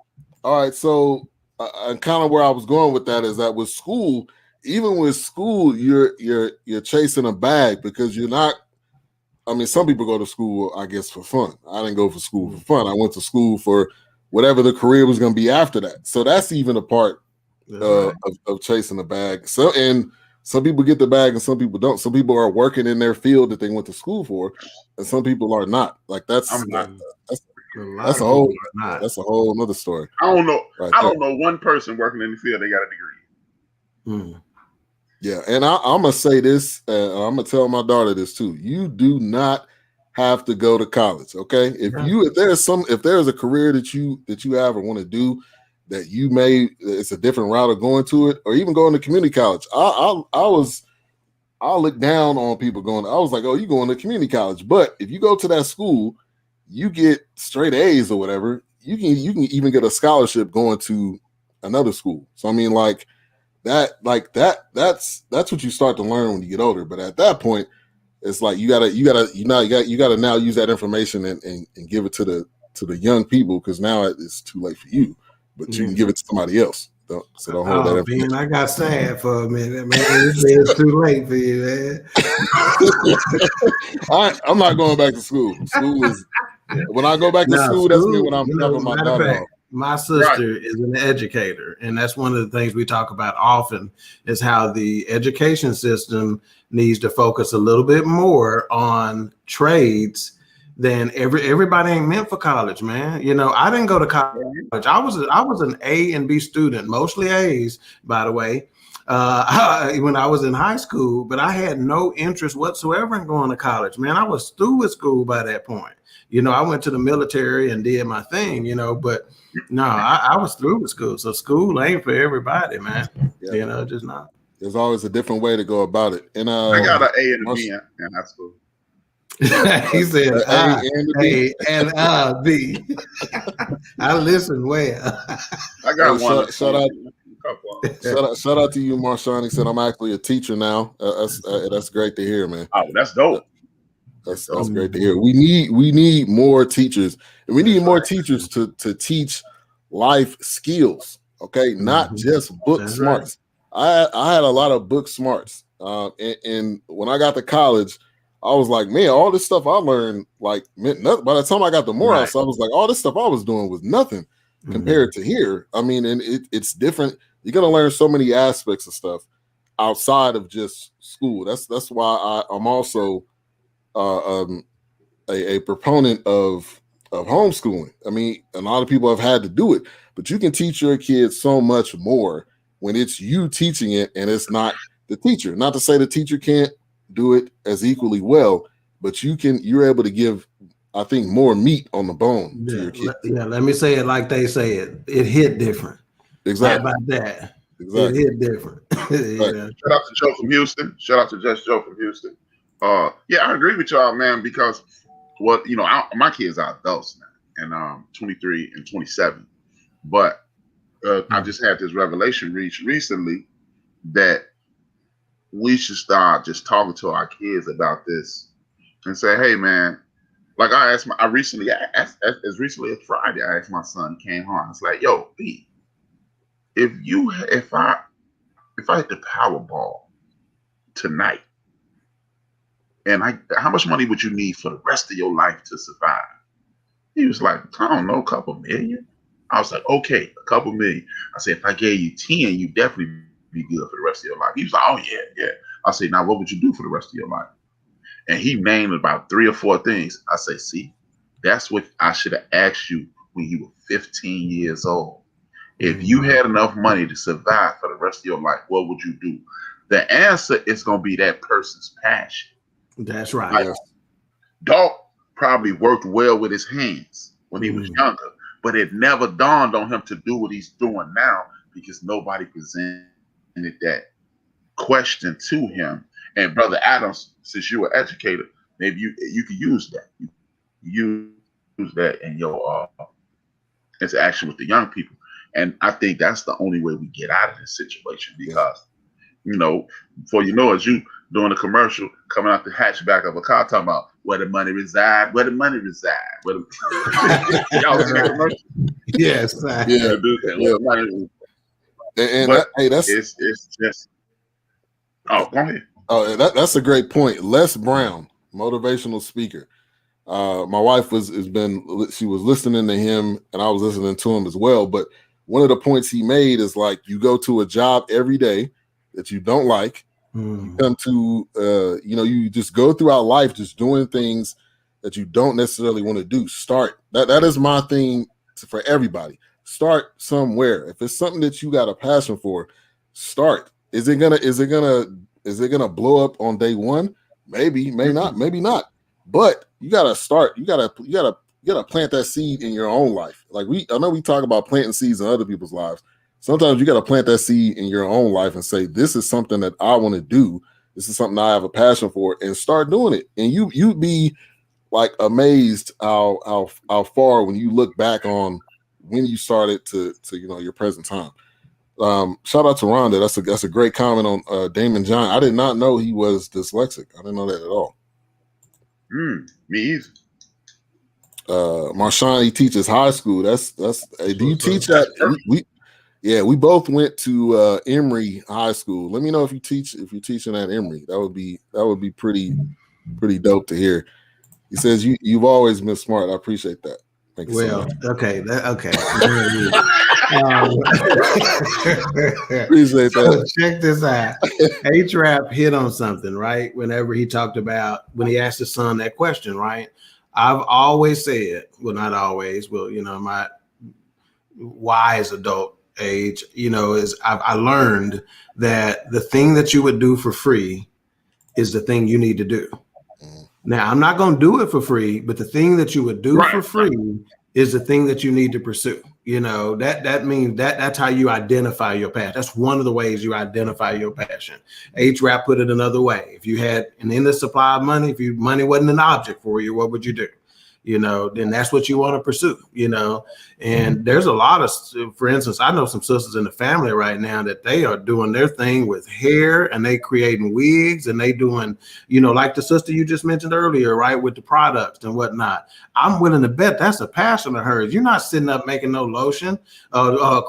All right, so kind of where I was going with that is that with school, even with school, you're chasing a bag because you're not. I mean, some people go to school, I guess, for fun. I didn't go for school for fun. I went to school for whatever the career was going to be after that. So that's even a part of chasing the bag. So, and some people get the bag and some people don't. Some people are working in their field that they went to school for, and some people are not. Like that's a whole other story. I don't know. I don't know one person working in the field that got a degree. Yeah, and I'm gonna say this. I'm gonna tell my daughter this too. You do not have to go to college. Okay, if there's a career that you have or want to do that it's a different route of going to it, or even going to community college. I look down on people going. I was like, oh, you going to community college? But if you go to that school, you get straight A's or whatever. You can even get a scholarship going to another school. So I mean, that's what you start to learn when you get older. But at that point, it's like you gotta now use that information and give it to the young people, because now it's too late for you. But you can give it to somebody else. Don't hold that information. Man, I got sad for a minute, man. It's too late for you, man. I'm not going back to school. School is when I go back to school. That's me when I'm dropping my daughter off. My sister is an educator, and that's one of the things we talk about often is how the education system needs to focus a little bit more on trades than everybody ain't meant for college, man. You know, I didn't go to college. I was an A and B student, mostly A's, by the way, when I was in high school, but I had no interest whatsoever in going to college, man. I was through with school by that point. You know, I went to the military and did my thing, you know, but no, I was through with school. So school ain't for everybody, man. Yeah. You know, just not. There's always a different way to go about it. And I got an A and a B in high school. He said A and B. I listen well. I got one. Shout out to you, Marshawn. He said, I'm actually a teacher now. That's great to hear, man. Oh, that's dope. That's great to hear. We need more teachers, and we need more teachers to teach life skills. Okay, not just book smarts. Right. I had a lot of book smarts, and when I got to college, I was like, man, all this stuff I learned meant nothing. By the time I got to Morehouse, I was like, all this stuff I was doing was nothing compared to here. I mean, and it's different. You're gonna learn so many aspects of stuff outside of just school. That's why I'm also a proponent of homeschooling. I mean, a lot of people have had to do it, but you can teach your kids so much more when it's you teaching it and it's not the teacher. Not to say the teacher can't do it as equally well, but you're able to give, I think, more meat on the bone to your kids. Yeah, let me say it like they say it. It hit different. Exactly. How about that? Exactly. It hit different. Yeah. Shout out to Joe from Houston. Shout out to Just Joe from Houston. Yeah, I agree with y'all, man, because my kids are adults now, and 23 and 27. But I just had this revelation recently that we should start just talking to our kids about this and say, hey, man, like as recently as Friday, I asked my son, he came home. It's like, yo, B, if I hit the Powerball tonight, and how much money would you need for the rest of your life to survive? He was like, I don't know, a couple million. I was like, okay, a couple million. I said, if I gave you 10, you'd definitely be good for the rest of your life. He was like, oh yeah. I said, now what would you do for the rest of your life? And he named about 3 or 4 things. I say, see, that's what I should have asked you when you were 15 years old. If you had enough money to survive for the rest of your life, what would you do? The answer is going to be that person's passion. That's right. Like, Dog probably worked well with his hands when he was younger, but it never dawned on him to do what he's doing now because nobody presented that question to him. And Brother Adams, since you're an educator, maybe you could use that. You use that in your interaction with the young people. And I think that's the only way we get out of this situation because, before you know it, you doing a commercial coming out the hatchback of a car talking about where the money reside, where the money reside. Y'all see that commercial? Yes. Yeah, dude. Yeah. It's just Oh, go ahead. Oh, that's a great point. Les Brown, motivational speaker. My wife was listening to him, and I was listening to him as well. But one of the points he made is like, you go to a job every day that you don't like. You come to you just go throughout life just doing things that you don't necessarily want to do. Start that is my thing for everybody. Start somewhere. If it's something that you got a passion for, start. Is it gonna blow up on day one? Maybe, may not, maybe not. But you gotta start. You gotta plant that seed in your own life. Like I know we talk about planting seeds in other people's lives. Sometimes you gotta plant that seed in your own life and say, this is something that I want to do. This is something I have a passion for, and start doing it. And you'd be like amazed how far when you look back on when you started to your present time. Shout out to Rhonda. That's a great comment on Damon John. I did not know he was dyslexic. I didn't know that at all. Me either. Marshawn, he teaches high school. That's do you teach that? We both went to Emory High School. Let me know if you're teaching at Emory. That would be pretty dope to hear. He says you've always been smart. I appreciate that. Thank you so much. Okay. Appreciate that. So check this out. H-Rap hit on something, right? Whenever he talked about when he asked his son that question, right? I've always said, well, not always, well, my wise adult age, is I learned that the thing that you would do for free is the thing you need to do. Now, I'm not going to do it for free, but the thing that you would do for free is the thing that you need to pursue. That means that's how you identify your passion. That's one of the ways you identify your passion. H-Rap put it another way. If you had an endless supply of money, money wasn't an object for you, what would you do? Then that's what you want to pursue, and there's a lot of, for instance, I know some sisters in the family right now that they are doing their thing with hair, and they creating wigs, and they doing, like the sister you just mentioned earlier, right, with the products and whatnot. I'm willing to bet that's a passion of hers. You're not sitting up making no lotion,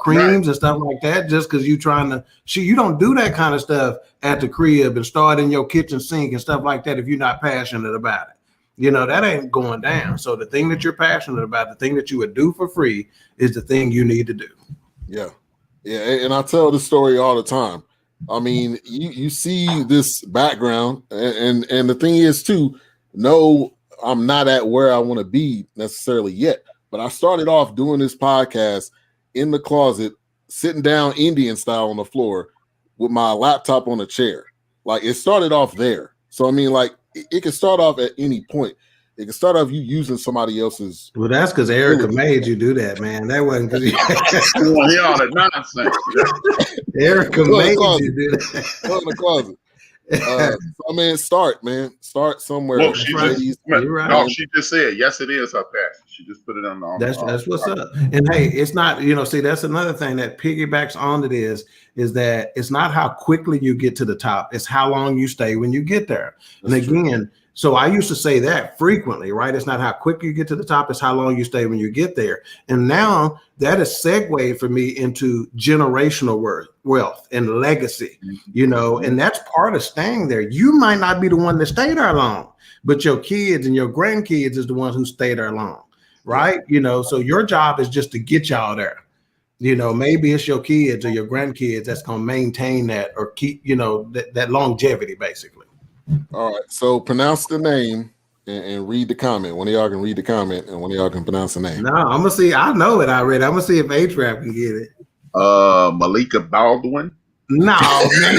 creams and stuff like that just because you trying to, you don't do that kind of stuff at the crib and start in your kitchen sink and stuff like that if you're not passionate about it. That ain't going down. So the thing that you're passionate about, the thing that you would do for free is the thing you need to do. Yeah. And I tell this story all the time. I mean, you see this background and the thing is too, no, I'm not at where I want to be necessarily yet, but I started off doing this podcast in the closet, sitting down Indian style on the floor with my laptop on a chair. Like it started off there. So, I mean, like, it can start off at any point. It can start off you using somebody else's. Well, that's because Erica made you do that, man. That wasn't because you hear all that nonsense. Erica made you do that. Go in the closet. I mean, start somewhere. Well, she just said yes, it is her passion. She just put it on the. That's what's up. And hey, it's not, see, that's another thing that piggybacks onto this is that it's not how quickly you get to the top, it's how long you stay when you get there. That's and again, true. So I used to say that frequently, right? It's not how quick you get to the top, it's how long you stay when you get there. And now that is segued for me into generational wealth and legacy, and that's part of staying there. You might not be the one that stay there long, but your kids and your grandkids is the ones who stay there long, right? So your job is just to get y'all there. Maybe it's your kids or your grandkids that's going to maintain that or keep, that longevity, basically. All right. So pronounce the name and read the comment. One of y'all can read the comment and one of y'all can pronounce the name. No, I'm going to see. I know it already. I'm going to see if H-Rap can get it. Malika Baldwin. No, man.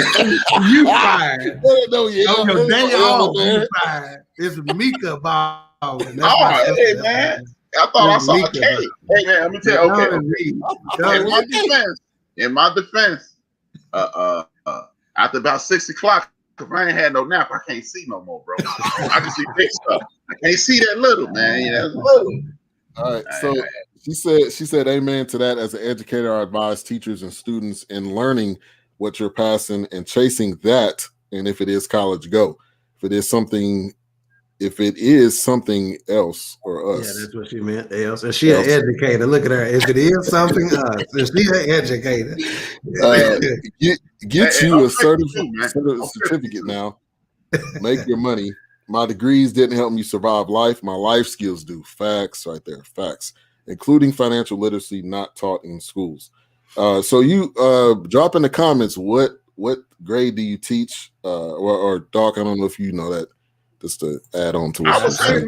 You fired. No, you fired. It's Mika Baldwin. Hey, man. I thought I saw a K. Hey, man, let me tell you. Okay. In my defense, after about 6 o'clock, if I ain't had no nap, I can't see no more, bro. I can see big stuff. I can't see that little, man. That's little. All right. So she said amen to that. As an educator, I advise teachers and students in learning what you're passing and chasing that. And if it is college, go. If it is something if it is something else or Yeah, us. that's what she meant. Else, and she an educator. Look at her. If it is something else, and she an educator. Get Hey, you I'm a 52, man. I'm certificate 52. now. Make your money. My degrees didn't help me survive life. My life skills do. Facts right there. Facts. Including financial literacy not taught in schools. So you drop in the comments what grade do you teach? Or Doc, I don't know if you know that. Just to add on to what I would she's say saying.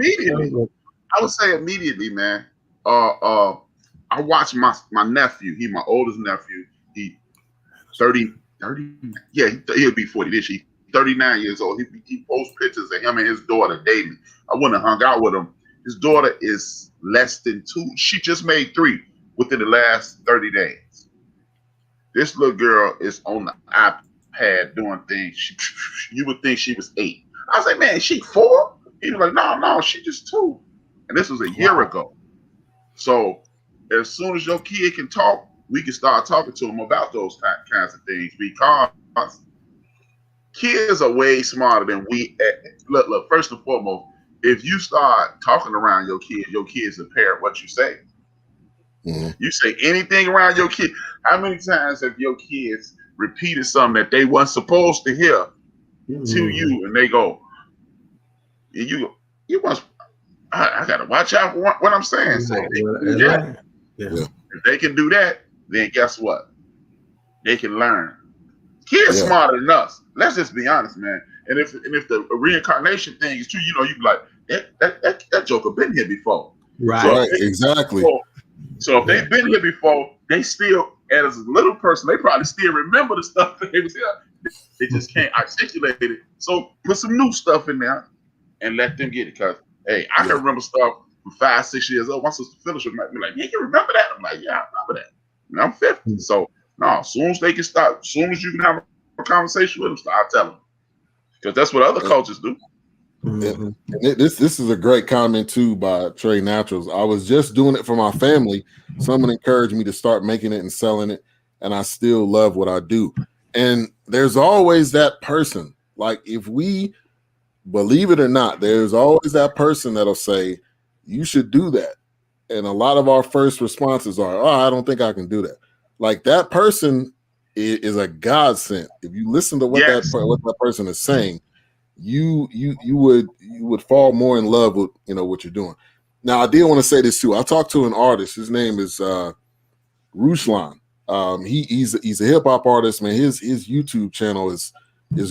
immediately, man. I watched my nephew. He my oldest nephew. He 30, yeah, he'll be 40 this year. 39 years old. He posts pictures of him and his daughter daily. I wouldn't have hung out with him. His daughter is less than 2. She just made 3 within the last 30 days. This little girl is on the iPad doing things. You would think she was 8. I was like, man, she 4? He was like, no, she just 2. And this was a year ago. So as soon as your kid can talk, we can start talking to them about those kinds of things, because kids are way smarter than we. Look, first and foremost, if you start talking around your kids will parrot what you say. Mm-hmm. You say anything around your kid. How many times have your kids repeated something that they weren't supposed to hear to you, and they go, you must. I gotta watch out for what I'm saying. So if they can do that, then guess what? They can learn. Kids smarter than us. Let's just be honest, man. And if the reincarnation thing is true, you be like, that joker been here before. Right. So Exactly. So if they've been here before, they still, as a little person, they probably still remember the stuff that they was here. They just can't articulate it. So put some new stuff in there and let them get it. Because, hey, I can remember stuff from 5, 6 years old. My sister Phyllis would be like, yeah, you remember that? I'm like, yeah, I remember that. And I'm 50. So, no, as soon as they can start, as soon as you can have a conversation with them, start telling them. Because that's what other cultures do. And this is a great comment too by Trey Naturals. I was just doing it for my family. Someone encouraged me to start making it and selling it, and I still love what I do. And there's always that person. Like, if we believe it or not, there's always that person that'll say, you should do that. And a lot of our first responses are, oh, I don't think I can do that. Like, that person is a godsend. If you listen to what that person is saying, you would fall more in love with what you're doing. Now, I did want to say this too. I talked to an artist. His name is Ruslan. He's a hip hop artist, man. His YouTube channel is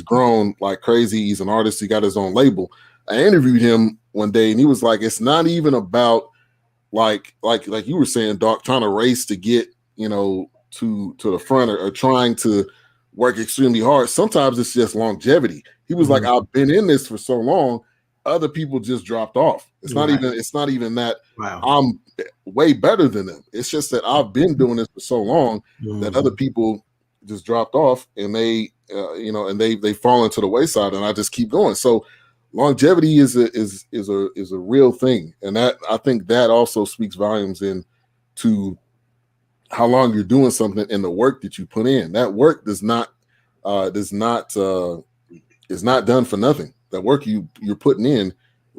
grown like crazy. He's an artist. He got his own label. I interviewed him one day, and he was like, "It's not even about like you were saying, Doc, trying to race to get to the front or trying to work extremely hard. Sometimes it's just longevity." He was like, I've been in this for so long, other people just dropped off. It's not even that I'm way better than them. It's just that I've been doing this for so long that other people just dropped off, and they they fall into the wayside, and I just keep going. So longevity is a real thing, and that, I think, that also speaks volumes into how long you're doing something and the work that you put in. That work is not done for nothing. That work you're putting in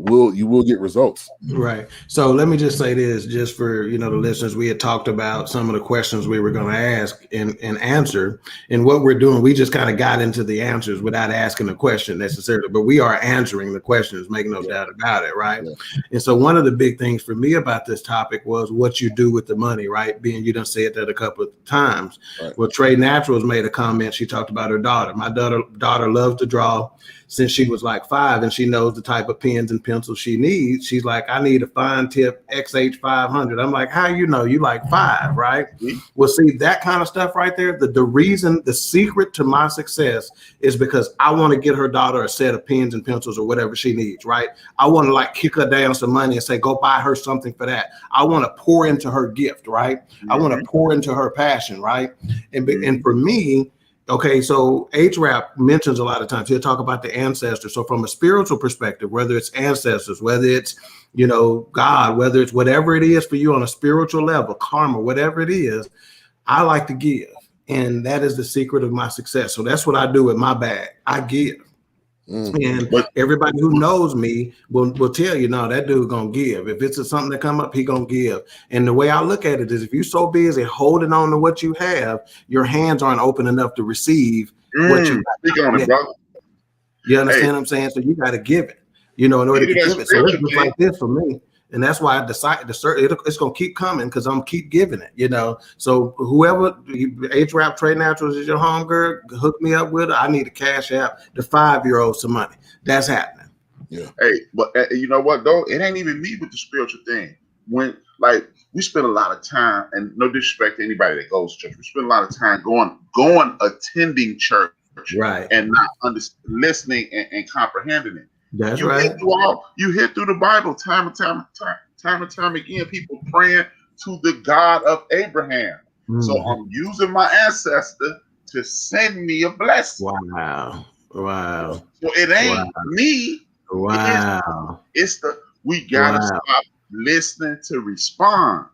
you will get results. Right. So let me just say this, just for the listeners. We had talked about some of the questions we were going to ask and answer, and what we're doing, we just kind of got into the answers without asking the question necessarily, but we are answering the questions, make no doubt about it, right? And so one of the big things for me about this topic was what you do with the money, right? Being you done said that a couple of times. Well, Trey Naturals made a comment. She talked about her daughter. My daughter loves to draw since she was like 5, and she knows the type of pens and pencils she needs. She's like, I need a fine tip XH500. I'm like, how you know? You like 5, right? Well, see, that kind of stuff right there, the reason, the secret to my success is because I want to get her daughter a set of pens and pencils or whatever she needs, right? I want to like kick her down some money and say, go buy her something for that. I want to pour into her gift, right? I want to pour into her passion, right? And for me, okay, so HRAP mentions a lot of times, he'll talk about the ancestors. So from a spiritual perspective, whether it's ancestors, whether it's, God, whether it's whatever it is for you on a spiritual level, karma, whatever it is, I like to give. And that is the secret of my success. So that's what I do with my bag. I give. And everybody who knows me will tell you, no, that dude gonna give. If it's something that come up, he gonna give. And the way I look at it is, if you're so busy holding on to what you have, your hands aren't open enough to receive what you speak on it, brother. You understand what I'm saying? So you got to give it, in order to give it. So it's just like this for me. And that's why I decided to search. It's going to keep coming because I'm keep giving it, So whoever, H-Rap Trade Naturals is your homegirl, hook me up with her. I need a cash app, the 5-year-old some money. That's happening. Yeah. Hey, but you know what, though? It ain't even me with the spiritual thing. When, we spend a lot of time, and no disrespect to anybody that goes to church, we spend a lot of time going attending church. Right. And not listening and comprehending it. That's you right. You hit through the Bible time and time again, people praying to the God of Abraham. So I'm using my ancestor to send me a blessing. Wow. So it ain't me. Wow. We gotta stop listening to respond.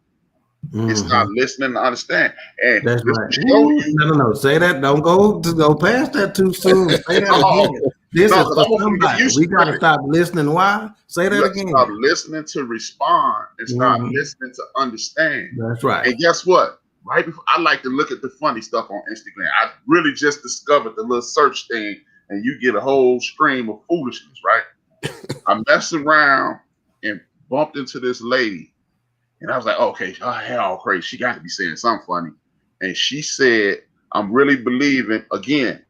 It's not listening to understand. And that's right. No. Say that. Don't go past that too soon. Say that again. This is for somebody. We got to stop listening. Why? Say that again. Stop listening to respond and start listening to understand. That's right. And guess what? Right before, I like to look at the funny stuff on Instagram. I really just discovered the little search thing, and you get a whole stream of foolishness, right? I messed around and bumped into this lady. And I was like, okay, her hair all crazy. She got to be saying something funny. And she said, I'm really believing, again,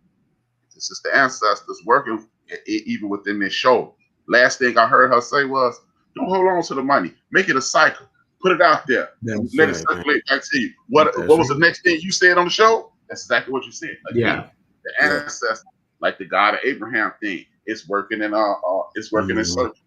this is the ancestors working even within this show. Last thing I heard her say was, don't hold on to the money. Make it a cycle. Put it out there. Let it circulate back to you. What was the next thing you said on the show? That's exactly what you said. Again, the ancestors, like the God of Abraham thing, it's working in in circles.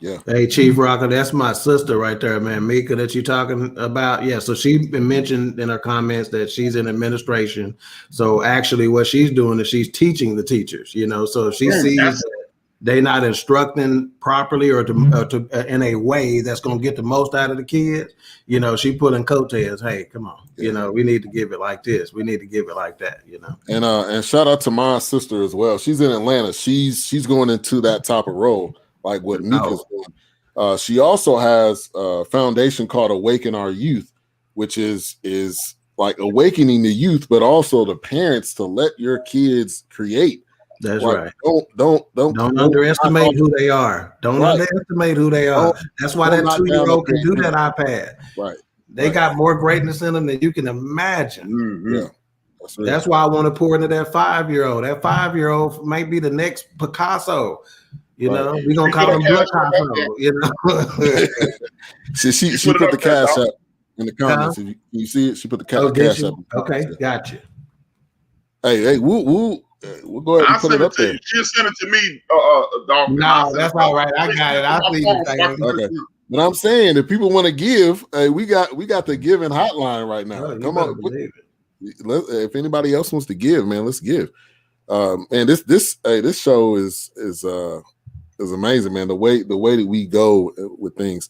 Yeah. Hey, Chief Rocker, that's my sister right there, man. Mika, that you talking about. Yeah. So she been mentioned in her comments that she's in administration. So actually what she's doing is she's teaching the teachers, so she sees that they not instructing properly or to in a way that's going to get the most out of the kids. She pulling coattails. Hey, come on. We need to give it like this. We need to give it like that, And shout out to my sister as well. She's in Atlanta. She's going into that type of role. Like what Mika's doing. She also has a foundation called Awaken Our Youth, which is like awakening the youth, but also the parents to let your kids create. That's right. Don't underestimate who they are. Don't underestimate who they are. That's why that 2-year-old can do that iPad. Right. They got more greatness in them than you can imagine. Mm-hmm. Yeah. That's why I want to pour into that 5-year-old. That 5-year-old might be the next Picasso. We're gonna call him Picasso. She put the cash up in the comments. Can you see it? She put the cash up. Okay, gotcha. Hey, we'll go ahead and put it up there. She'll send it to me, dog. No, that's all right. I got it. I'll see you. Okay. But I'm saying if people want to give, we got the giving hotline right now. Come on. If anybody else wants to give, man, let's give. And this show is amazing, man. The way that we go with things.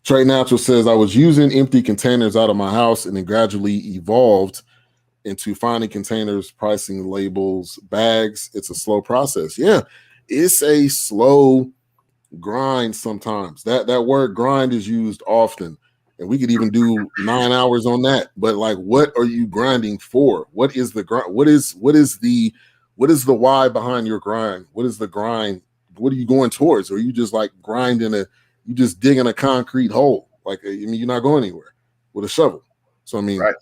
Trade Natural says, I was using empty containers out of my house and then gradually evolved into finding containers, pricing labels, bags. It's a slow process. Yeah, it's a slow grind sometimes. That word grind is used often. And we could even do 9 hours on that. But like, what are you grinding for? What is the grind? What is the why behind your grind? What is the grind? What are you going towards? Or are you just like you just digging a concrete hole? Like, you're not going anywhere with a shovel. So, right.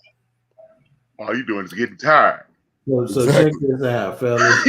All you doing is getting tired. So check this out, fellas.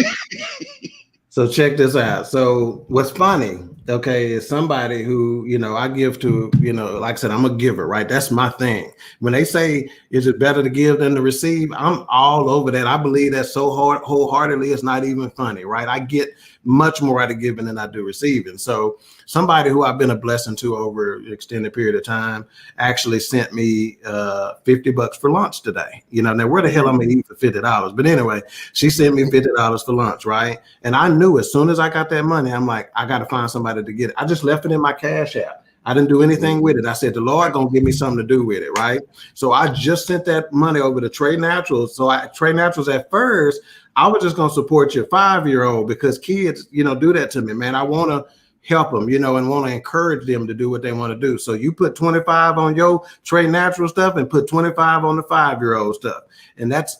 So check this out. So what's funny, okay, is somebody who, I give to, like I said, I'm a giver, right? That's my thing. When they say, is it better to give than to receive? I'm all over that. I believe that so wholeheartedly, it's not even funny, right? I get much more out of giving than I do receiving. So somebody who I've been a blessing to over an extended period of time actually sent me $50 for lunch today. Now where the hell I'm gonna eat for $50? But anyway, she sent me $50 for lunch, right? And I knew as soon as I got that money, I'm like, I got to find somebody to get it. I just left it in my Cash App. I didn't do anything with it. I said, the Lord gonna give me something to do with it, right? So I just sent that money over to Trade Naturals. So Trade Naturals at first, I was just gonna support your 5-year-old because kids, do that to me, man. I want to help them, and want to encourage them to do what they want to do. So you put 25 on your Trade Natural stuff and put 25 on the 5-year-old stuff. And that's,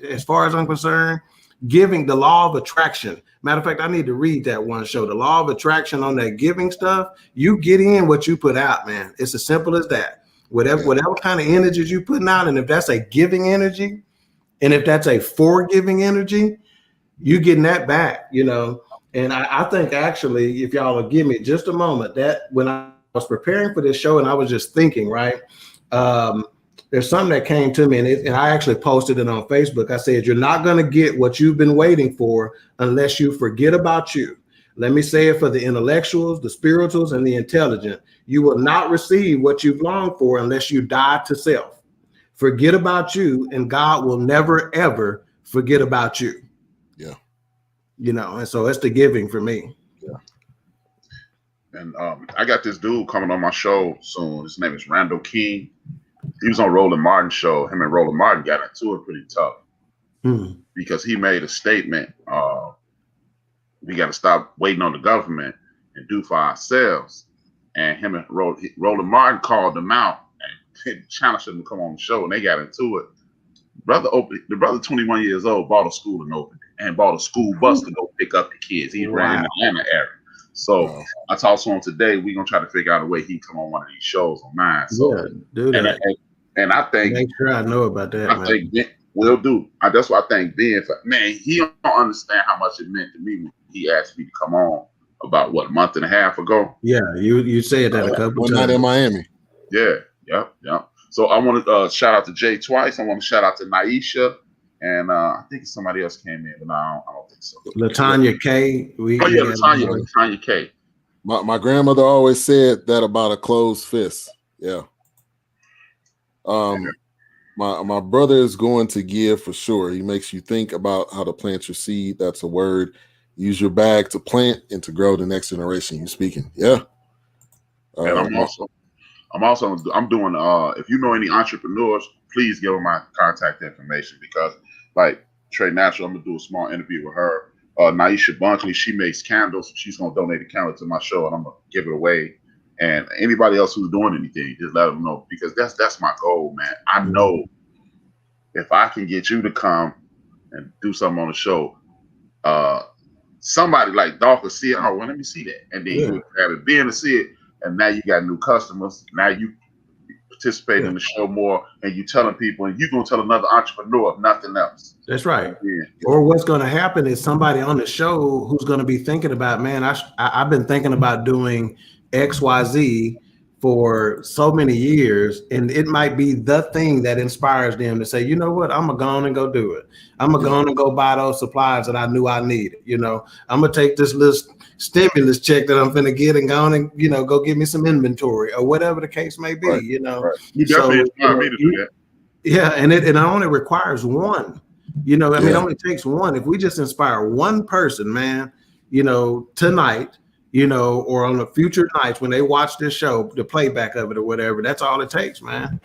as far as I'm concerned, giving, the law of attraction. Matter of fact, I need to read that one show, the law of attraction on that giving stuff. You get in what you put out, man. It's as simple as that. Whatever kind of energies you putting out, and if that's a giving energy, and if that's a forgiving energy, you getting that back, And I think actually, if y'all will give me just a moment, that when I was preparing for this show and I was just thinking, right, there's something that came to me, and I actually posted it on Facebook. I said, you're not going to get what you've been waiting for unless you forget about you. Let me say it for the intellectuals, the spirituals, and the intelligent. You will not receive what you've longed for unless you die to self. Forget about you, and God will never, ever forget about you. Yeah. And so it's the giving for me. Yeah. And I got this dude coming on my show soon. His name is Randall King. He was on Roland Martin's show. Him and Roland Martin got into it pretty tough because he made a statement. We got to stop waiting on the government and do for ourselves. And him and Roland Martin called them out and challenged him to come on the show, and they got into it. The brother, 21 years old, bought a school and opened it, and bought a school bus to go pick up the kids. He's running in the Atlanta area. So I talked to him today. We're gonna try to figure out a way he come on one of these shows on mine. So do that. And I think, make sure I know about that. I think will do. That's why I think Ben, man, he don't understand how much it meant to me when he asked me to come on about a month and a half ago. Yeah, you said that a couple times. One night in Miami. Yeah. So I want to shout out to Jay twice. I want to shout out to Naisha, and I think somebody else came in, but I don't think so. Latanya K. Latanya K. My grandmother always said that about a closed fist. Yeah. My brother is going to give for sure. He makes you think about how to plant your seed. That's a word. Use your bag to plant and to grow the next generation. You speaking. Yeah. And I'm doing if you know any entrepreneurs, please give them my contact information, because like Trey Natural, I'm gonna do a small interview with her. Naisha Bunkley, she makes candles. She's gonna donate a candle to my show, and I'm gonna give it away. And anybody else who's doing anything, just let them know, because that's my goal, man. I know if I can get you to come and do something on the show, somebody like Doc will see it. Oh, well, let me see that, and then you have it being to see it, and now you got new customers. Now you participate in the show more, and you telling people, and you're gonna tell another entrepreneur, if nothing else. That's right. Or what's going to happen is somebody on the show who's going to be thinking about, man, I've been thinking about doing XYZ for so many years, and it might be the thing that inspires them to say, you know what, I'm gonna go on and go do it. I'm gonna go on and go buy those supplies that I knew I needed. I'm gonna take this little stimulus check that I'm gonna get and go on and go get me some inventory or whatever the case may be. Right. You definitely inspired me to do that. Yeah, and it only requires one. It only takes one. If we just inspire one person, man, tonight, or on the future nights when they watch this show, the playback of it or whatever, that's all it takes, man.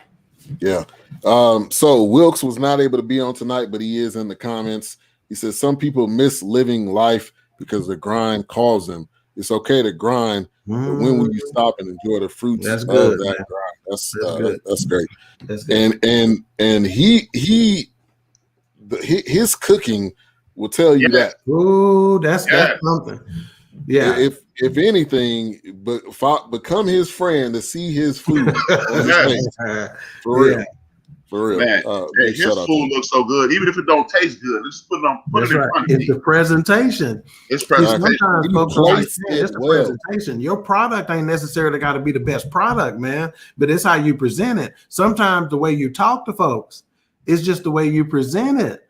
Yeah. So Wilkes was not able to be on tonight, but he is in the comments. He says some people miss living life because the grind calls them. It's okay to grind, but when will you stop and enjoy the fruits of that grind? That's great. That's good. And his cooking will tell you that. Ooh, that's something. Yeah. If anything, but become his friend to see his food on his face. For real. For real. Man, his food looks so good. Even if it don't taste good, just put it in front of It's the presentation. It's presentation. Sometimes folks are like, it's the presentation. Your product ain't necessarily got to be the best product, man, but it's how you present it. Sometimes the way you talk to folks is just the way you present it.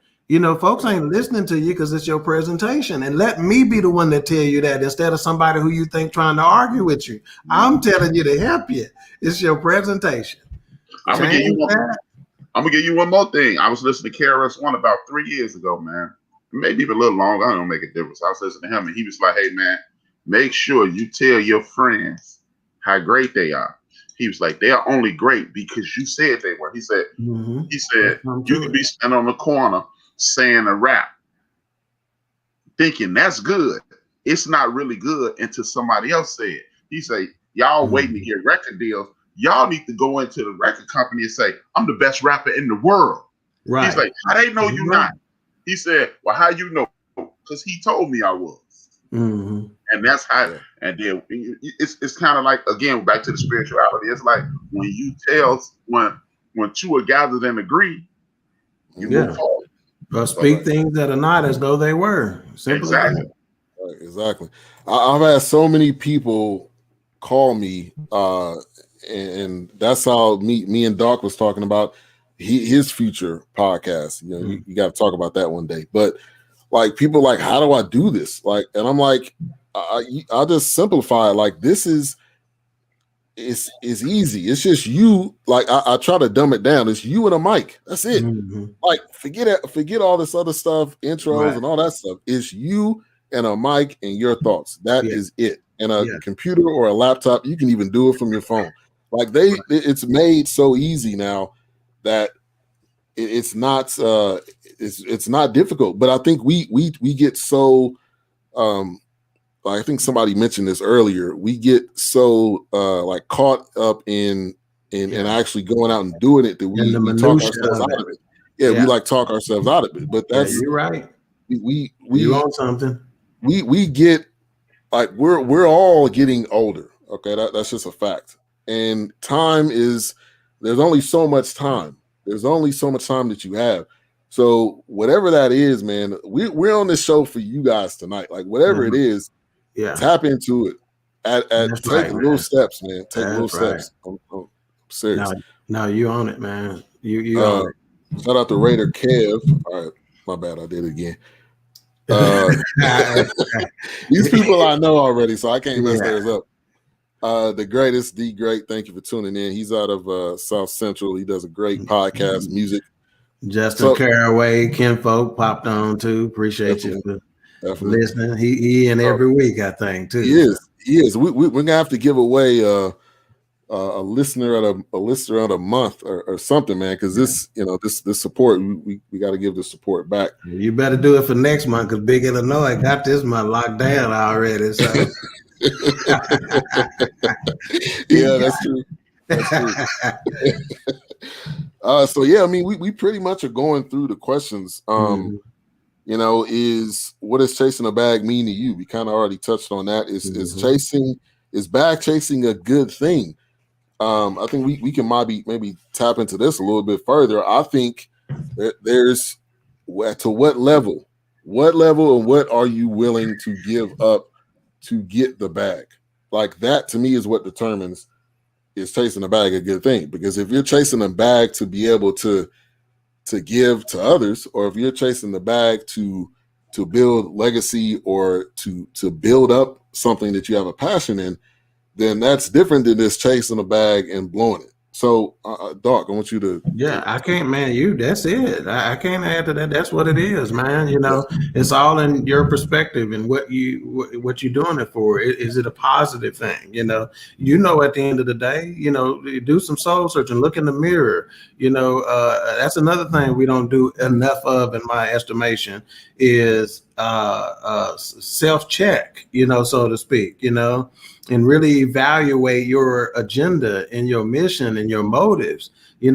Folks ain't listening to you because it's your presentation. And let me be the one that tell you that instead of somebody who you think trying to argue with you. I'm telling you to help you. It's your presentation. I'm gonna give you one more thing. I was listening to KRS-One about 3 years ago, man. Maybe even a little longer. I don't make a difference. I was listening to him, and he was like, "Hey, man, make sure you tell your friends how great they are. He was like, they are only great because you said they were. He said, you could be standing on the corner saying a rap, thinking that's good. It's not really good until somebody else said it. He said, y'all waiting to get record deals. Y'all need to go into the record company and say, I'm the best rapper in the world. Right. He's like, how they know you not? He said, well, how you know? Because he told me I was. And that's how, and then it's kind of like, again, back to the spirituality. It's like when you tell, when two are gathered and agree, you move forward. But speak things that are not as though they were. Simple exactly. Right, exactly. I've had so many people call me, and that's how me and Doc was talking about his future podcast. You know, you got to talk about that one day. But like people like, how do I do this? Like, and I'm like, I'll just simplify it. Like, this is it's easy. It's just you. Like, I try to dumb it down. It's you and a mic. That's it. Like, forget all this other stuff, intros and all that stuff. It's you and a mic and your thoughts. That is it. And a computer or a laptop, you can even do it from your phone. Like it's made so easy now that it's not difficult. But I think we get so I think somebody mentioned this earlier. We get so like caught up in actually going out and doing it that we talk ourselves out of it. Yeah, we like talk ourselves out of it. But that's you're right. We own something. We get like we're all getting older. Okay, that's just a fact. And there's only so much time. There's only so much time that you have. So whatever that is, man, we're on this show for you guys tonight. Like whatever it is, tap into it. Take little steps, man. Take little steps. I'm serious. No, you own it, man. You own it. Shout out to Raider Kev. All right, my bad. I did it again. These people I know already, so I can't mess theirs up. The greatest, D Great. Thank you for tuning in. He's out of South Central. He does a great podcast, music. Justin Caraway, Kinfolk popped on too. Appreciate you for listening. He in every week, I think, too. He is. We're gonna have to give away a listener at a month or something, man. Because this support, we got to give the support back. You better do it for next month because Big Illinois got this month locked down already. So. That's true. So I mean, we pretty much are going through the questions. Is what does chasing a bag mean to you? We kind of already touched on that. Is bag chasing a good thing? I think we can maybe tap into this a little bit further. I think there's to what level and what are you willing to give up to get the bag? Like that to me is what determines is chasing a bag a good thing. Because if you're chasing a bag to be able to give to others, or if you're chasing the bag to build legacy or to build up something that you have a passion in, then that's different than just chasing a bag and blowing it. So, Doc, I want you to. Yeah, I can't, man. That's it. I can't add to that. That's what it is, man. It's all in your perspective and what you're doing it for. Is it a positive thing? At the end of the day, do some soul searching, look in the mirror. That's another thing we don't do enough of, in my estimation, is self-check, so to speak, and really evaluate your agenda and your mission and your motives.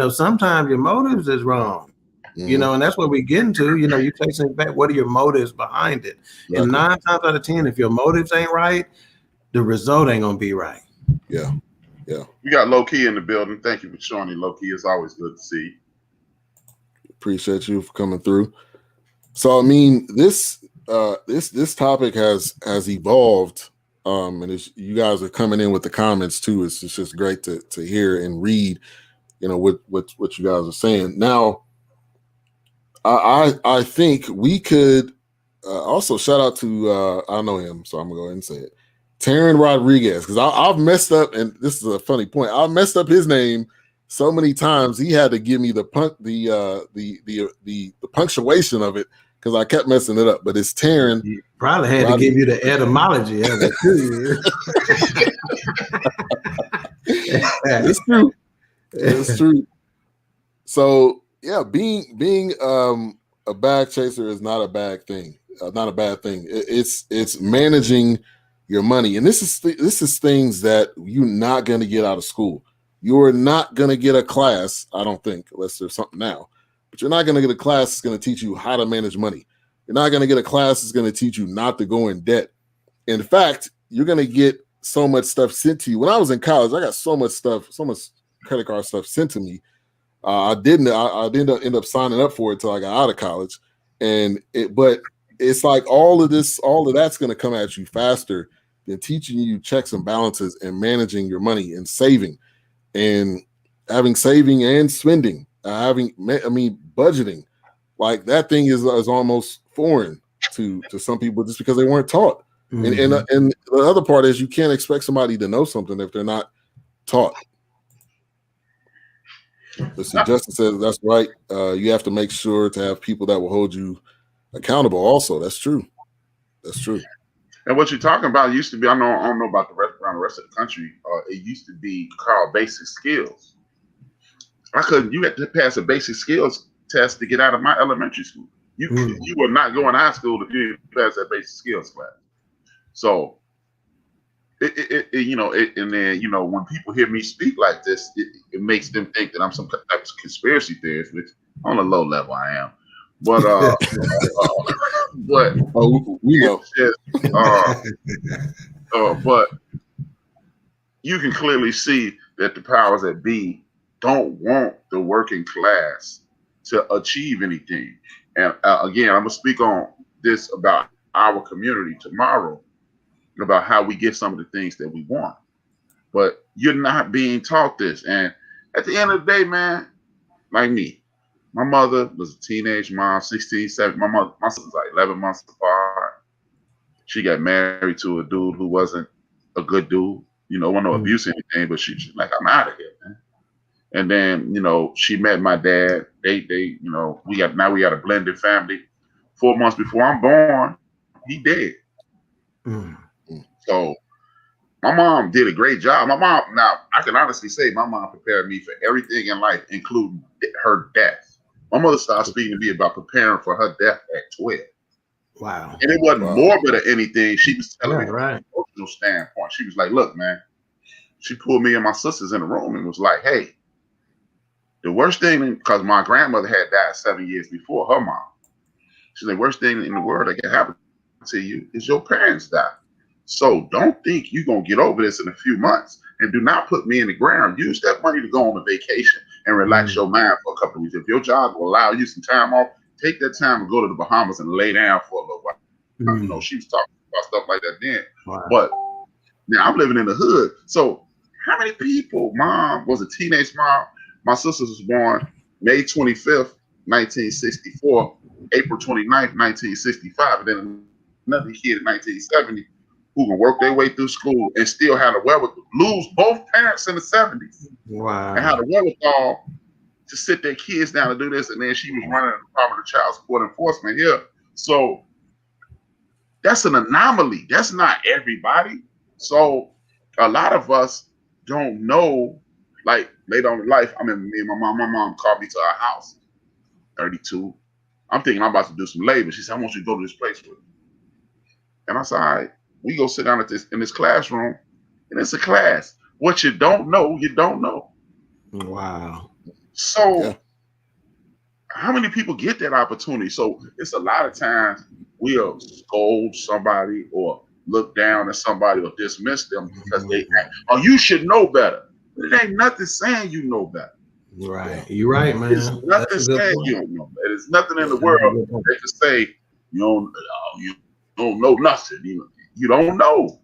Sometimes your motives is wrong, and that's what we get into. You're chasing back. What are your motives behind it? Exactly. And 9 times out of 10, if your motives ain't right, the result ain't gonna be right. Yeah. We got Low Key in the building. Thank you for joining, Low Key. It's always good to see you. Appreciate you for coming through. So, I mean, this topic has evolved. And you guys are coming in with the comments too. It's just great to hear and read, what you guys are saying. Now, I think we could also shout out to I know him, so I'm gonna go ahead and say it, Taryn Rodriguez, because I've messed up, and this is a funny point. I've messed up his name so many times. He had to give me the punctuation of it, because I kept messing it up, but it's Taryn. You probably had to give you the etymology of it too. It's true. It's true. So yeah, being a bag chaser is not a bad thing. Not a bad thing. It's managing your money, and this is things that you're not going to get out of school. You're not going to get a class, I don't think, unless there's something now. But you're not going to get a class that's going to teach you how to manage money. You're not going to get a class that's going to teach you not to go in debt. In fact, you're going to get so much stuff sent to you. When I was in college, I got so much credit card stuff sent to me. I didn't end up signing up for it until I got out of college. But it's like all of that's going to come at you faster than teaching you checks and balances and managing your money and saving and having saving and spending, budgeting. Like that thing is almost foreign to some people just because they weren't taught. Mm-hmm. And the other part is you can't expect somebody to know something if they're not taught. Let's see, Justin says that's right. You have to make sure to have people that will hold you accountable. Also, that's true. That's true. And what you're talking about used to be, I don't know about around the rest of the country. It used to be called basic skills. You had to pass a basic skills test to get out of my elementary school. You were not going to high school if you didn't pass that basic skills class. So, and then when people hear me speak like this, it makes them think that I'm some type of conspiracy theorist, which on a low level I am. But we know. But you can clearly see that the powers that be don't want the working class to achieve anything. And again, I'm gonna speak on this about our community tomorrow, about how we get some of the things that we want. But you're not being taught this. And at the end of the day, man, like me, my mother was a teenage mom, 16, 17. My sister was like 11 months apart. She got married to a dude who wasn't a good dude. Wasn't no abuse or anything, but she's like, I'm out of here, man. And then, she met my dad. They we got a blended family. 4 months before I'm born, he dead. So my mom did a great job. Now I can honestly say my mom prepared me for everything in life, including her death. My mother started speaking to me about preparing for her death at 12. Wow. And it wasn't morbid or anything. She was telling me from right. an emotional standpoint. She was like, look, man, she pulled me and my sisters in the room and was like, hey, the worst thing, because my grandmother had died 7 years before her mom. She's like, worst thing in the world that can happen to you is your parents die. So don't think you're going to get over this in a few months, and do not put me in the ground. Use that money to go on a vacation and relax your mind for a couple of weeks. If your job will allow you some time off, take that time and go to the Bahamas and lay down for a little while. She was talking about stuff like that then. Wow. But now I'm living in the hood. So how many people, mom was a teenage mom. My sister was born May 25th, 1964, April 29th, 1965, and then another kid in 1970 who can work their way through school and still had the wherewithal, lose both parents in the 70s. Wow. And had the wherewithal to sit their kids down to do this. And then she was running the Department of Child Support Enforcement here. So that's an anomaly. That's not everybody. So a lot of us don't know, like later on in life, me and my mom called me to our house, 32. I'm thinking I'm about to do some labor. She said, I want you to go to this place with me. And I said, all right. We go sit down in this classroom, and it's a class. What you don't know, you don't know. Wow. So how many people get that opportunity? So it's a lot of times we'll scold somebody or look down at somebody or dismiss them because they act, you should know better. But it ain't nothing saying you know better. Right. You're right, man. There's nothing saying you don't know better. There's nothing in the world that can say you don't know nothing. You don't know,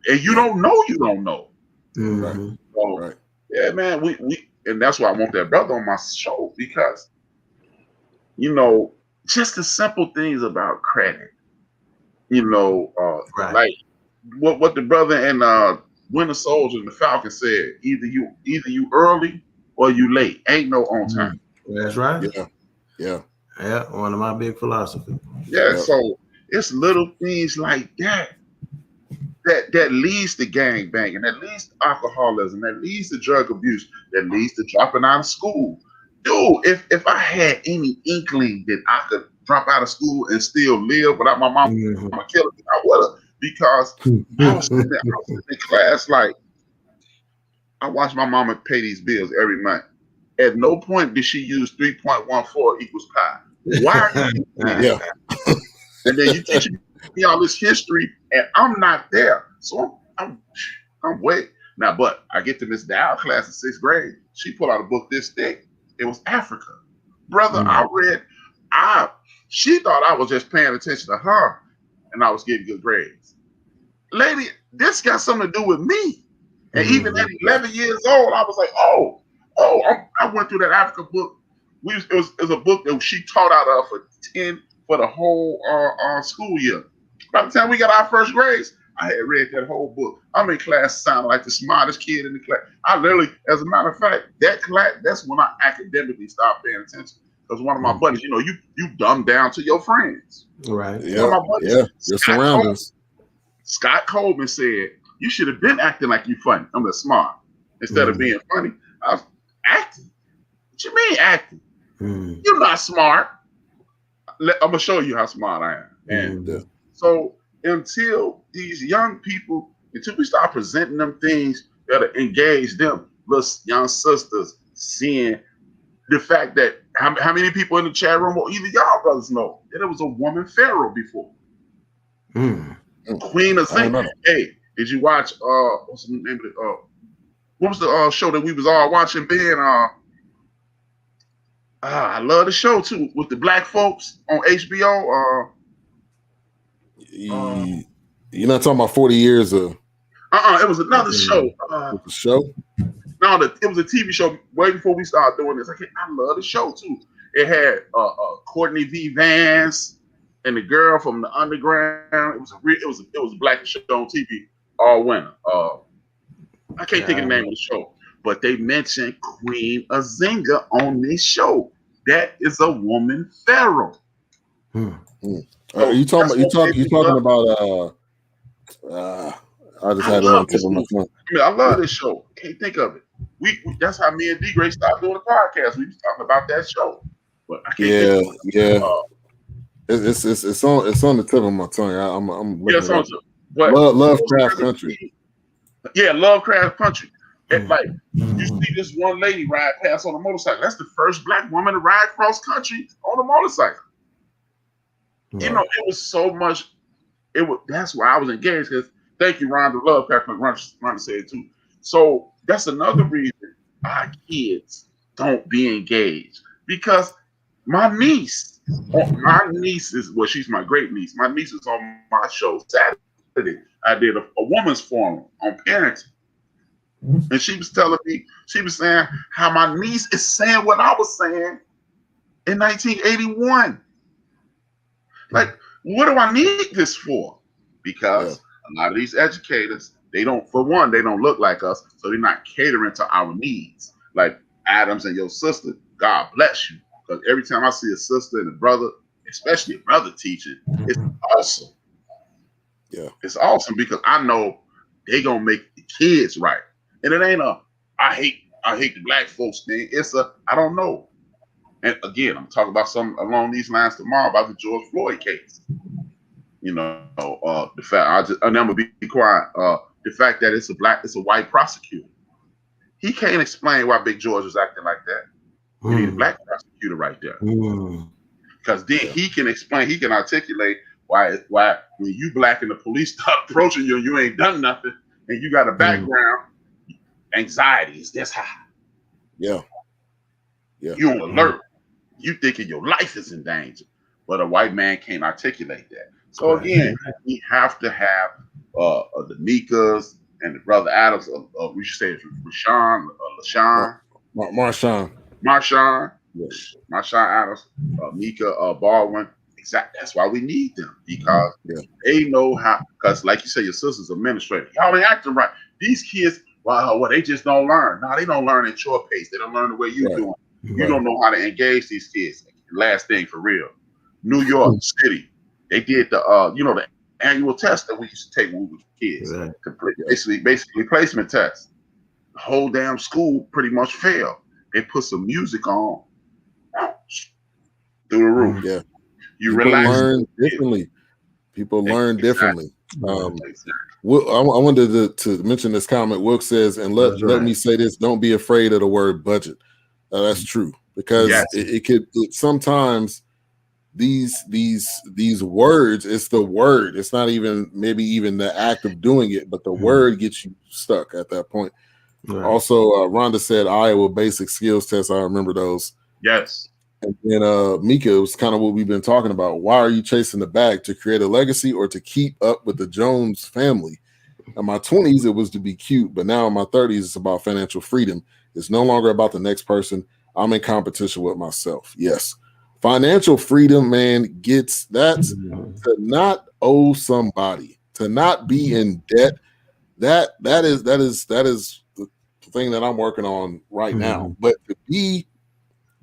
and you don't know you don't know. Mm-hmm. So, yeah, man, we and that's why I want that brother on my show, because just the simple things about credit. Like what the brother and Winter Soldier and the Falcon said: either you early or you late. Ain't no on time. That's right. Yeah. One of my big philosophies. Yeah. So it's little things like that that leads to gang banging, that leads to alcoholism, that leads to drug abuse, that leads to dropping out of school. Dude, if I had any inkling that I could drop out of school and still live without my mom killing me, I would have. Because I was sitting in class like, I watched my mama pay these bills every month. At no point did she use 3.14 equals pi. Why are you Yeah. And then you teach me all this history, and I'm not there. So I'm way now. But I get to Miss Dow class in 6th grade. She pulled out a book this thick. It was Africa, brother. I read. She thought I was just paying attention to her, and I was getting good grades. Lady, this got something to do with me. And even at 11 years old, I was like, I went through that Africa book. It was a book that she taught out of for the whole school year. By the time we got our first grades, I had read that whole book. I'm in class sounding like the smartest kid in the class. I literally, as a matter of fact, that class, that's when I academically stopped paying attention. Because one of my buddies, you dumb down to your friends. Right. Yeah. Your surroundings. Scott Coleman said, you should have been acting like you funny. I'm the smart. Instead of being funny, I was acting. What you mean acting? You're not smart. I'm going to show you how smart I am. And so until these young people, until we start presenting them things that engage them, little young sisters, seeing the fact that how many people in the chat room, or either y'all brothers know, that there was a woman pharaoh before. Queen of Zinc. Hey, did you watch, what's the name of it? What was the show that we was all watching, Ben? I love the show too, with the black folks on HBO. You're not talking about 40 years of. It was another show. The show? No, it was a TV show way before we started doing this. I love the show too. It had Courtney V. Vance and the girl from the Underground. It was a black show on TV all winter. I can't think of the name of the show, but they mentioned Queen Azinga on this show. That is a woman pharaoh. You talking about? I just had it on tip of my phone. I love this show. Can't think of it. That's how me and D Gray started doing the podcast. We was talking about that show, but I can't. It's on the tip of my tongue. I'm Lovecraft Country. Yeah, Lovecraft Country. And like you see this one lady ride past on a motorcycle. That's the first black woman to ride cross country on a motorcycle. It was so much. That's why I was engaged. Because thank you, Ron, the Lovecraft Country. Ron said it too. So that's another reason our kids don't be engaged. Because my niece is she's my great niece. My niece is on my show Saturday. I did a woman's forum on parenting. And she was telling me, she was saying how my niece is saying what I was saying in 1981. Like, what do I need this for? Because a lot of these educators, they don't look like us, so they're not catering to our needs. Like Adams and your sister, God bless you. Because every time I see a sister and a brother, especially a brother teaching, it's awesome. Yeah. It's awesome because I know they gonna make the kids right. And it ain't I hate the black folks thing. It's I don't know. And again, I'm talking about something along these lines tomorrow about the George Floyd case. The fact I'm gonna be quiet. The fact that it's a white prosecutor. He can't explain why Big George was acting like that. You need a black prosecutor right there. Because then he can explain, he can articulate why when you black and the police start approaching you and you ain't done nothing and you got a background, anxiety is this high. Yeah. You on alert. You thinking your life is in danger. But a white man can't articulate that. So again, we have to have the Mikas and the brother Adams we should say it's LaShawn. Marshawn. Yes. Marshawn Adams, Mika Baldwin. Exactly. That's why we need them because they know how. Because, like you say, your sister's administrator. Y'all ain't acting right. These kids, they just don't learn. No, they don't learn at your pace. They don't learn the way you're doing. You don't know how to engage these kids. Last thing for real, New York City, they did the annual test that we used to take when we were kids. Right. Basically placement tests. The whole damn school pretty much failed. They put some music on through the roof. Yeah. You People relax. learn differently. People learn differently. Exactly. I wanted to mention this comment. Wilk says, and let me say this: don't be afraid of the word budget. That's true, because it could sometimes these words. It's the word. It's not even maybe even the act of doing it, but the word gets you stuck at that point. Right. Also, Rhonda said Iowa basic skills test. I remember those. Yes. And then Mika, it was kind of what we've been talking about. Why are you chasing the bag? To create a legacy or to keep up with the Jones family? In my 20s, it was to be cute, but now in my 30s, it's about financial freedom. It's no longer about the next person. I'm in competition with myself. Yes. Financial freedom, man, gets that's to not owe somebody, to not be in debt. That is the thing that I'm working on right now. But to be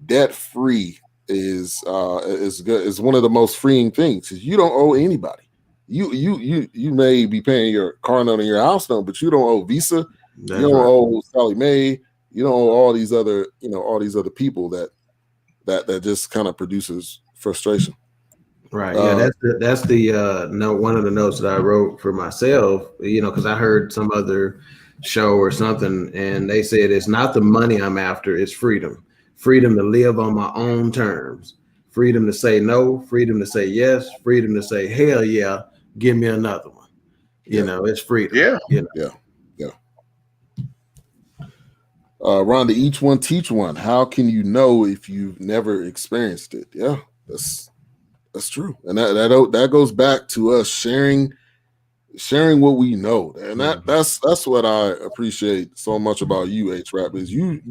debt free is good. Is one of the most freeing things. You don't owe anybody. You may be paying your car note and your house note, but you don't owe Visa. You don't owe Sally Mae. You don't owe all these other people that just kind of produces frustration. Right. Yeah, that's the note. One of the notes that I wrote for myself, because I heard some other show or something, and they said it's not the money I'm after, it's freedom. Freedom to live on my own terms. Freedom to say no, freedom to say yes, freedom to say hell yeah, give me another one. It's freedom. Yeah. Yeah. Rhonda, each one teach one. How can you know if you've never experienced it? Yeah, that's true, and that goes back to us sharing what we know, and that's what I appreciate so much about you, H-Rap, is you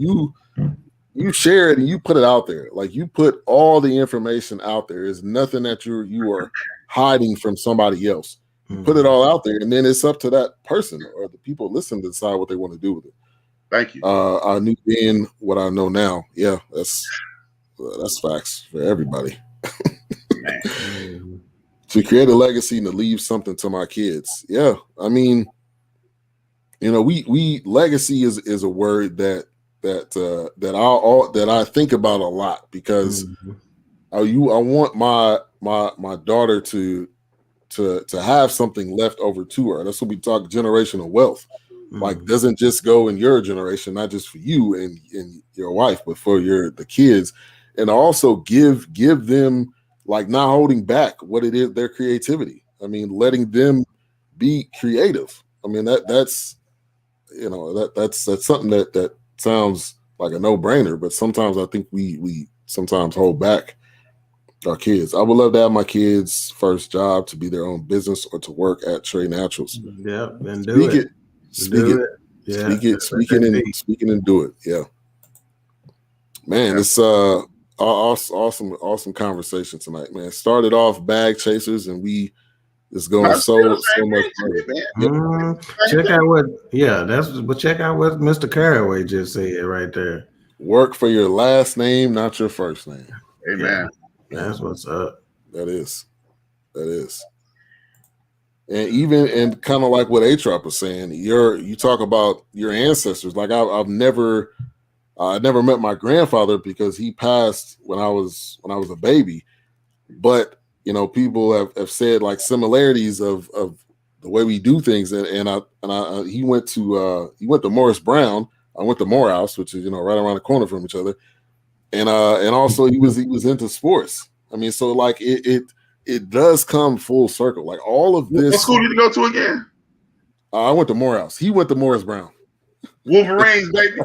share it and you put it out there. Like, you put all the information out there. There's nothing that you are hiding from somebody else. You put it all out there, and then it's up to that person or the people listening to decide what they want to do with it. Thank you. I knew then what I know now. Yeah, that's facts for everybody. To create a legacy and to leave something to my kids. Yeah, I mean, we legacy is a word that I think about a lot, because I want my daughter to have something left over to her. That's what we talk generational wealth. Like, doesn't just go in your generation, not just for you and your wife, but for the kids, and also give them, like, not holding back what it is, their creativity. I mean, letting them be creative. I mean, that's something that sounds like a no-brainer, but sometimes I think we sometimes hold back our kids. I would love to have my kids' first job to be their own business or to work at Trade Naturals. Yeah, and do it. Speak and do it. Yeah, man, it's awesome conversation tonight, man. Started off bag chasers, and we is going so much further. Check out what Mr. Caraway just said right there. Work for your last name, not your first name. Amen. Yeah, that's what's up. That is. And kind of like what A-Trap was saying, you talk about your ancestors. Like, I never met my grandfather because he passed when I was a baby. But people have said, like, similarities of the way we do things. And he went to Morris Brown. I went to Morehouse, which is right around the corner from each other. And also he was into sports. I mean, so, like, it does come full circle. Like, all of this. What school did you go to again? I went to Morehouse. He went to Morris Brown. Wolverines, baby.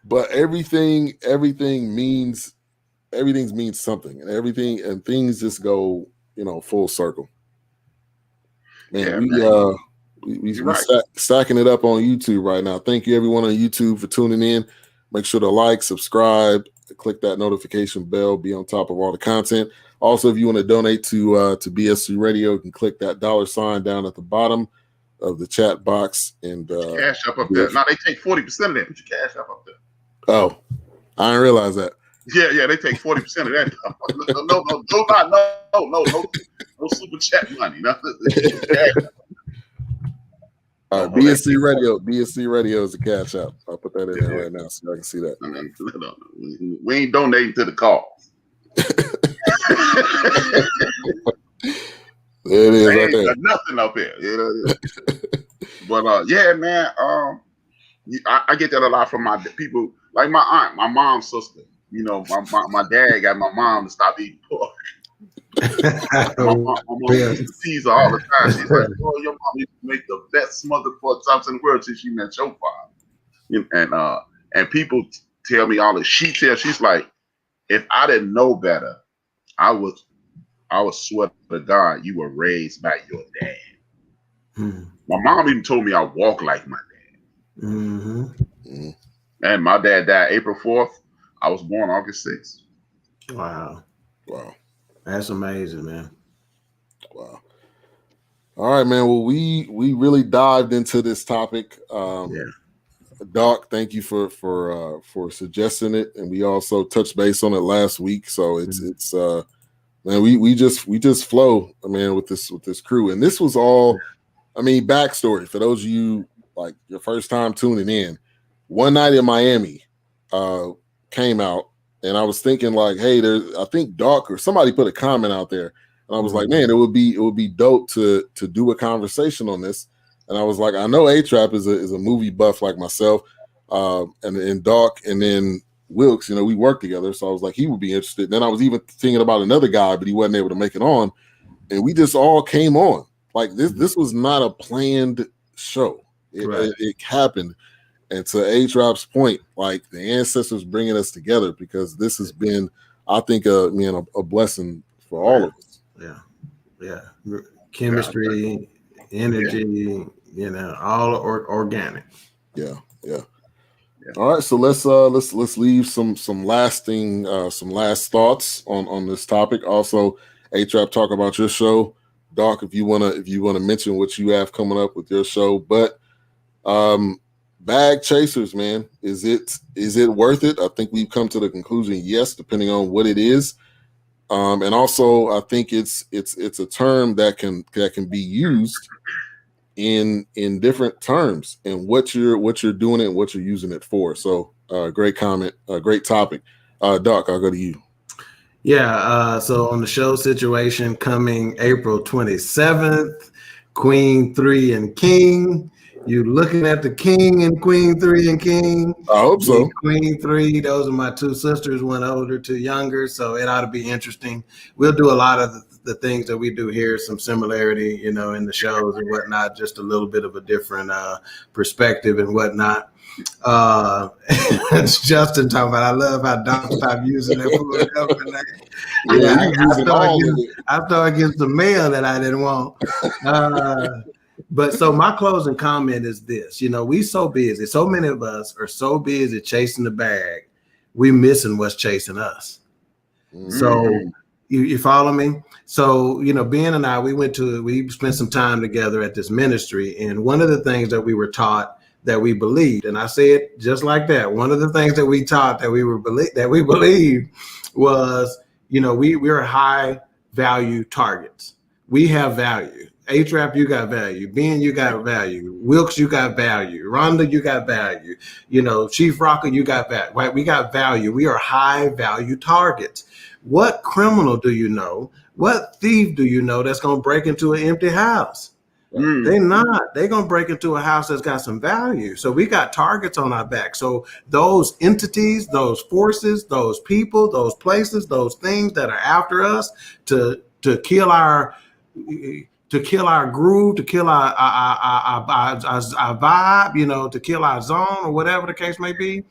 But everything means something, and things just go full circle. Man, we're stacking it up on YouTube right now. Thank you, everyone on YouTube, for tuning in. Make sure to like, subscribe, click that notification bell, be on top of all the content. Also, if you want to donate to BSC Radio, you can click that $sign down at the bottom of the chat box, and cash up there. Now they take 40% of that, but you cash up there. Oh, I didn't realize that. Yeah, they take 40% of that. No super chat money. All right, BSC Radio. BSC Radio is the cash out. I'll put that in there right now so I can see that. No. We ain't donating to the cause. There it is, right there. Nothing up here. But yeah, man. I get that a lot from my people, like my aunt, my mom's sister. You know, my dad got my mom to stop eating pork. my mom used to tease her all the time. She's like, "Oh, your mom used to make the best smothered pork chops in the world till she met your father." And people tell me all this. She's like, if I didn't know better, I would swear to God you were raised by your dad. Mm-hmm. My mom even told me I walk like my dad. Mm-hmm. Mm-hmm. And my dad died April 4th. I was born August 6th. Wow. That's amazing, man. Wow. All right, man. Well, we really dived into this topic. Doc, thank you for suggesting it, and we also touched base on it last week. So it's man, we just flow, man, with this crew, and this was all. I mean, backstory for those of you like your first time tuning in. One Night in Miami came out, and I was thinking like, hey, I think Doc or somebody put a comment out there, and I was like, man, it would be dope to do a conversation on this. And I was like, I know A-Trap is a movie buff like myself, and Doc, and then Wilkes, you know, we work together, so I was like, he would be interested. Then I was even thinking about another guy, but he wasn't able to make it on, and we just all came on. Like this was not a planned show. It happened. And to A-Trap's point, like the ancestors bringing us together, because this has been, I think, a blessing for all of us. Yeah. Chemistry, energy, you know, all organic. Yeah. All right, so let's leave some lasting some last thoughts on this topic. Also, A-Trap, talk about your show. Doc, if you wanna mention what you have coming up with your show, but bag chasers, man, is it worth it? I think we've come to the conclusion, yes, depending on what it is. And also I think it's a term that can be used in different terms and what you're doing it and what you're using it for. So great comment, great topic. Doc, I'll go to you. Yeah, so on the show situation coming April 27th, Queen 3 and King. You looking at the King and Queen 3 and King. I hope so. Queen 3, those are my two sisters, one older, two younger, so it ought to be interesting. We'll do a lot of the things that we do here, some similarity, you know, in the shows and whatnot, just a little bit of a different perspective and whatnot. It's Justin talking about, I love how Doc stopped using that food company name. I started getting some mail that I didn't want. But so my closing comment is this, you know, we so busy, so many of us are so busy chasing the bag, we missing what's chasing us. So you follow me? So, you know, Ben and I, we spent some time together at this ministry, and one of the things that we were taught that we believed, and I say it just like that, one of the things that we taught that we believed was, you know, we're high value targets. We have value. A-Trap, you got value. Ben, you got value. Wilkes, you got value. Rhonda, you got value. You know, Chief Rocker, you got value. Right? We got value. We are high value targets. What criminal do you know? What thief do you know that's going to break into an empty house? They're not. They're going to break into a house that's got some value. So we got targets on our back. So those entities, those forces, those people, those places, those things that are after us to kill our groove, to kill our vibe, you know, to kill our zone or whatever the case may be.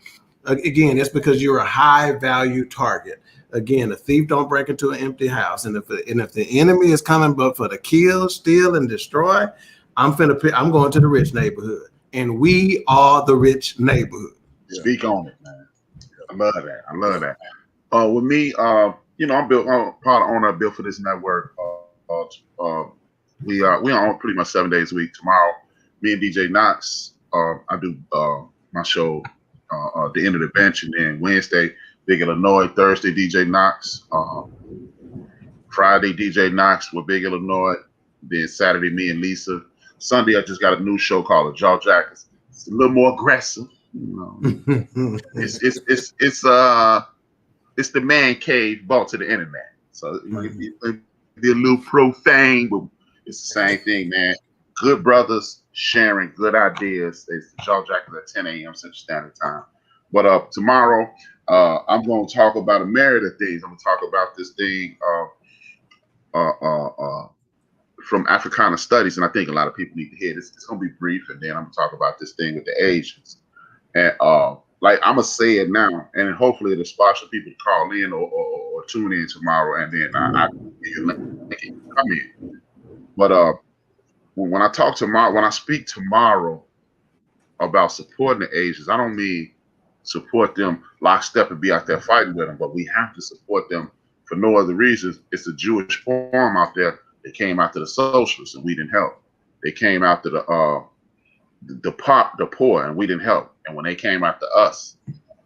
Again, it's because you're a high value target. Again, a thief don't break into an empty house. And if the enemy is coming but for to kill, steal, and destroy, I'm going to the rich neighborhood. And we are the rich neighborhood. Speak on it, man. I love that. With me, you know, I'm part of owner built for this network. We are on pretty much 7 days a week. Tomorrow, me and DJ Knox, I do my show, The End of the Bench, and then Wednesday Big Illinois. Thursday, DJ Knox. Friday, DJ Knox with Big Illinois. Then Saturday, me and Lisa. Sunday, I just got a new show called The Jaw Jackers. It's a little more aggressive. It's the man cave brought to the internet. So it might be a little profane, but it's the same thing, man. Good brothers sharing good ideas. It's the Jaw Jackers at 10 a.m. Central Standard Time. But tomorrow, I'm going to talk about a myriad of things. I'm going to talk about this thing from Africana Studies, and I think a lot of people need to hear this. It's going to be brief, and then I'm going to talk about this thing with the Asians. And like I'm going to say it now, and hopefully it'll sponsor people to call in or tune in tomorrow, and then I can come in. But when I talk tomorrow, when I speak tomorrow about supporting the Asians, I don't mean support them lockstep and be out there fighting with them, but we have to support them for no other reason. It's a Jewish forum out there that came after the socialists, and we didn't help. They came after the poor, and we didn't help. And when they came after us,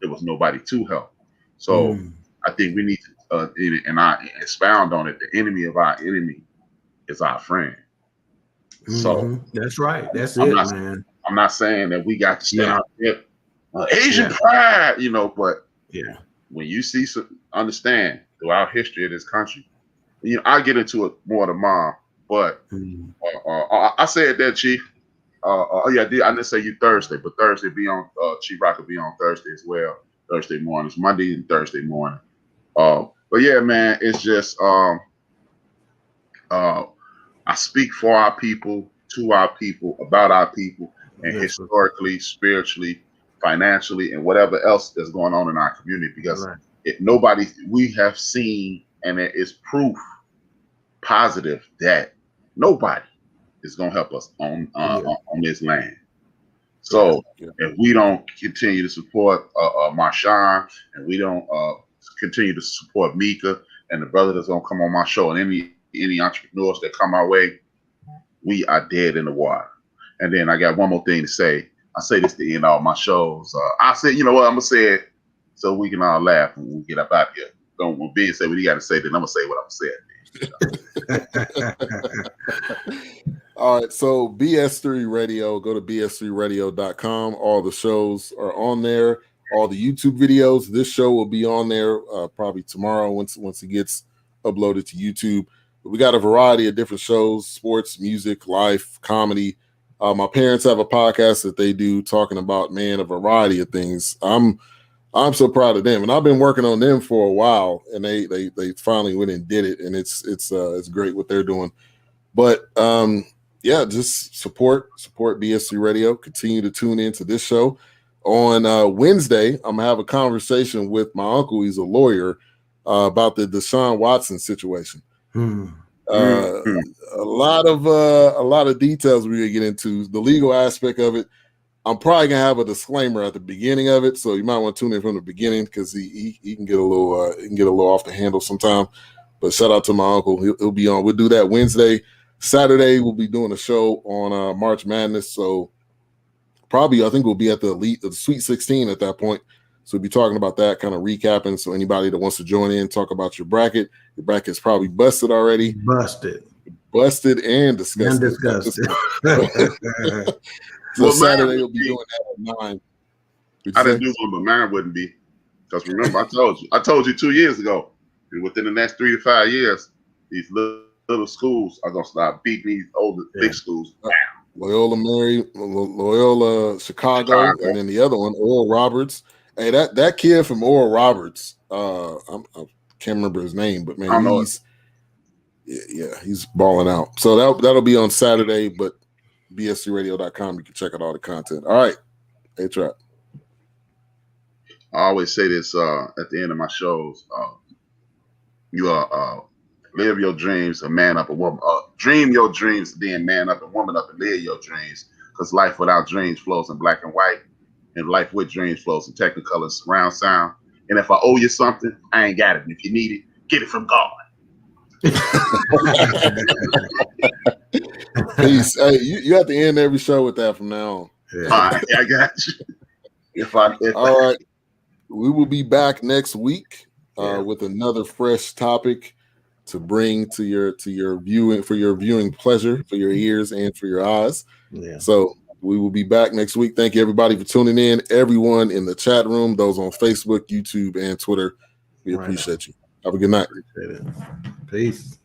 there was nobody to help. So I think we need to, and I expound on it. The enemy of our enemy is our friend. So that's right. That's man. I'm not saying that we got to stand out there, Asian pride, but when you see understand throughout history of this country, I'll get into it more tomorrow, but I said that, Chief. I didn't say you Thursday, but Thursday be on, Chief Rock will be on Thursday as well. Thursday mornings, Monday and Thursday morning. But yeah, man, it's just, I speak for our people, to our people, about our people, and historically, spiritually, financially, and whatever else that's going on in our community, because we have seen, and it is proof positive that nobody is going to help us on this land. So if we don't continue to support Marshawn, and we don't continue to support Mika and the brother that's going to come on my show, and any entrepreneurs that come our way, we are dead in the water. And then I got one more thing to say. I say this to end all my shows. I said, you know what, I'm going to say it so we can all laugh when we get up out of here. When Ben say what he got to say, then I'm going to say what I'm saying. All right, so BS3 Radio, go to bs3radio.com. All the shows are on there. All the YouTube videos. This show will be on there probably tomorrow once it gets uploaded to YouTube. But we got a variety of different shows: sports, music, life, comedy. My parents have a podcast that they do talking about, a variety of things. I'm so proud of them, and I've been working on them for a while, and they finally went and did it, and it's great what they're doing. But just support BS3 Radio. Continue to tune into this show. On Wednesday, I'm gonna have a conversation with my uncle. He's a lawyer about the Deshaun Watson situation. A lot of details we're gonna get into the legal aspect of it. I'm probably gonna have a disclaimer at the beginning of it, so you might want to tune in from the beginning because he can get a little off the handle sometime. But shout out to my uncle; he'll be on. We'll do that Wednesday. Saturday we'll be doing a show on March Madness, so probably I think we'll be at the Sweet 16 at that point. So we'll be talking about that, kind of recapping. So anybody that wants to join in, talk about your bracket's probably busted already. Busted and disgusted. So Saturday we'll be doing that at 9. I didn't do one, but mine wouldn't be. Because remember, I told you 2 years ago, within the next 3 to 5 years, these little schools are gonna start beating these older big schools down. Loyola Chicago, and then the other one, Oral Roberts. Hey, that kid from Oral Roberts, I can't remember his name, but man, he's balling out. So that'll be on Saturday, but bscradio.com, you can check out all the content. All right, A-Trap. I always say this at the end of my shows. You live your dreams, a man up, a woman. Dream your dreams, then man up, and woman up, and live your dreams. Because life without dreams flows in black and white, and life with dreams flows in technicolor, surround sound. And if I owe you something, I ain't got it. And if you need it, get it from God. Peace. Hey, you have to end every show with that from now on. I got you. All right. we will be back next week with another fresh topic to bring to your viewing pleasure, for your ears and for your eyes. Yeah. So we will be back next week. Thank you, everybody, for tuning in. Everyone in the chat room, those on Facebook, YouTube, and Twitter, we appreciate you. Have a good night. Appreciate it. Peace.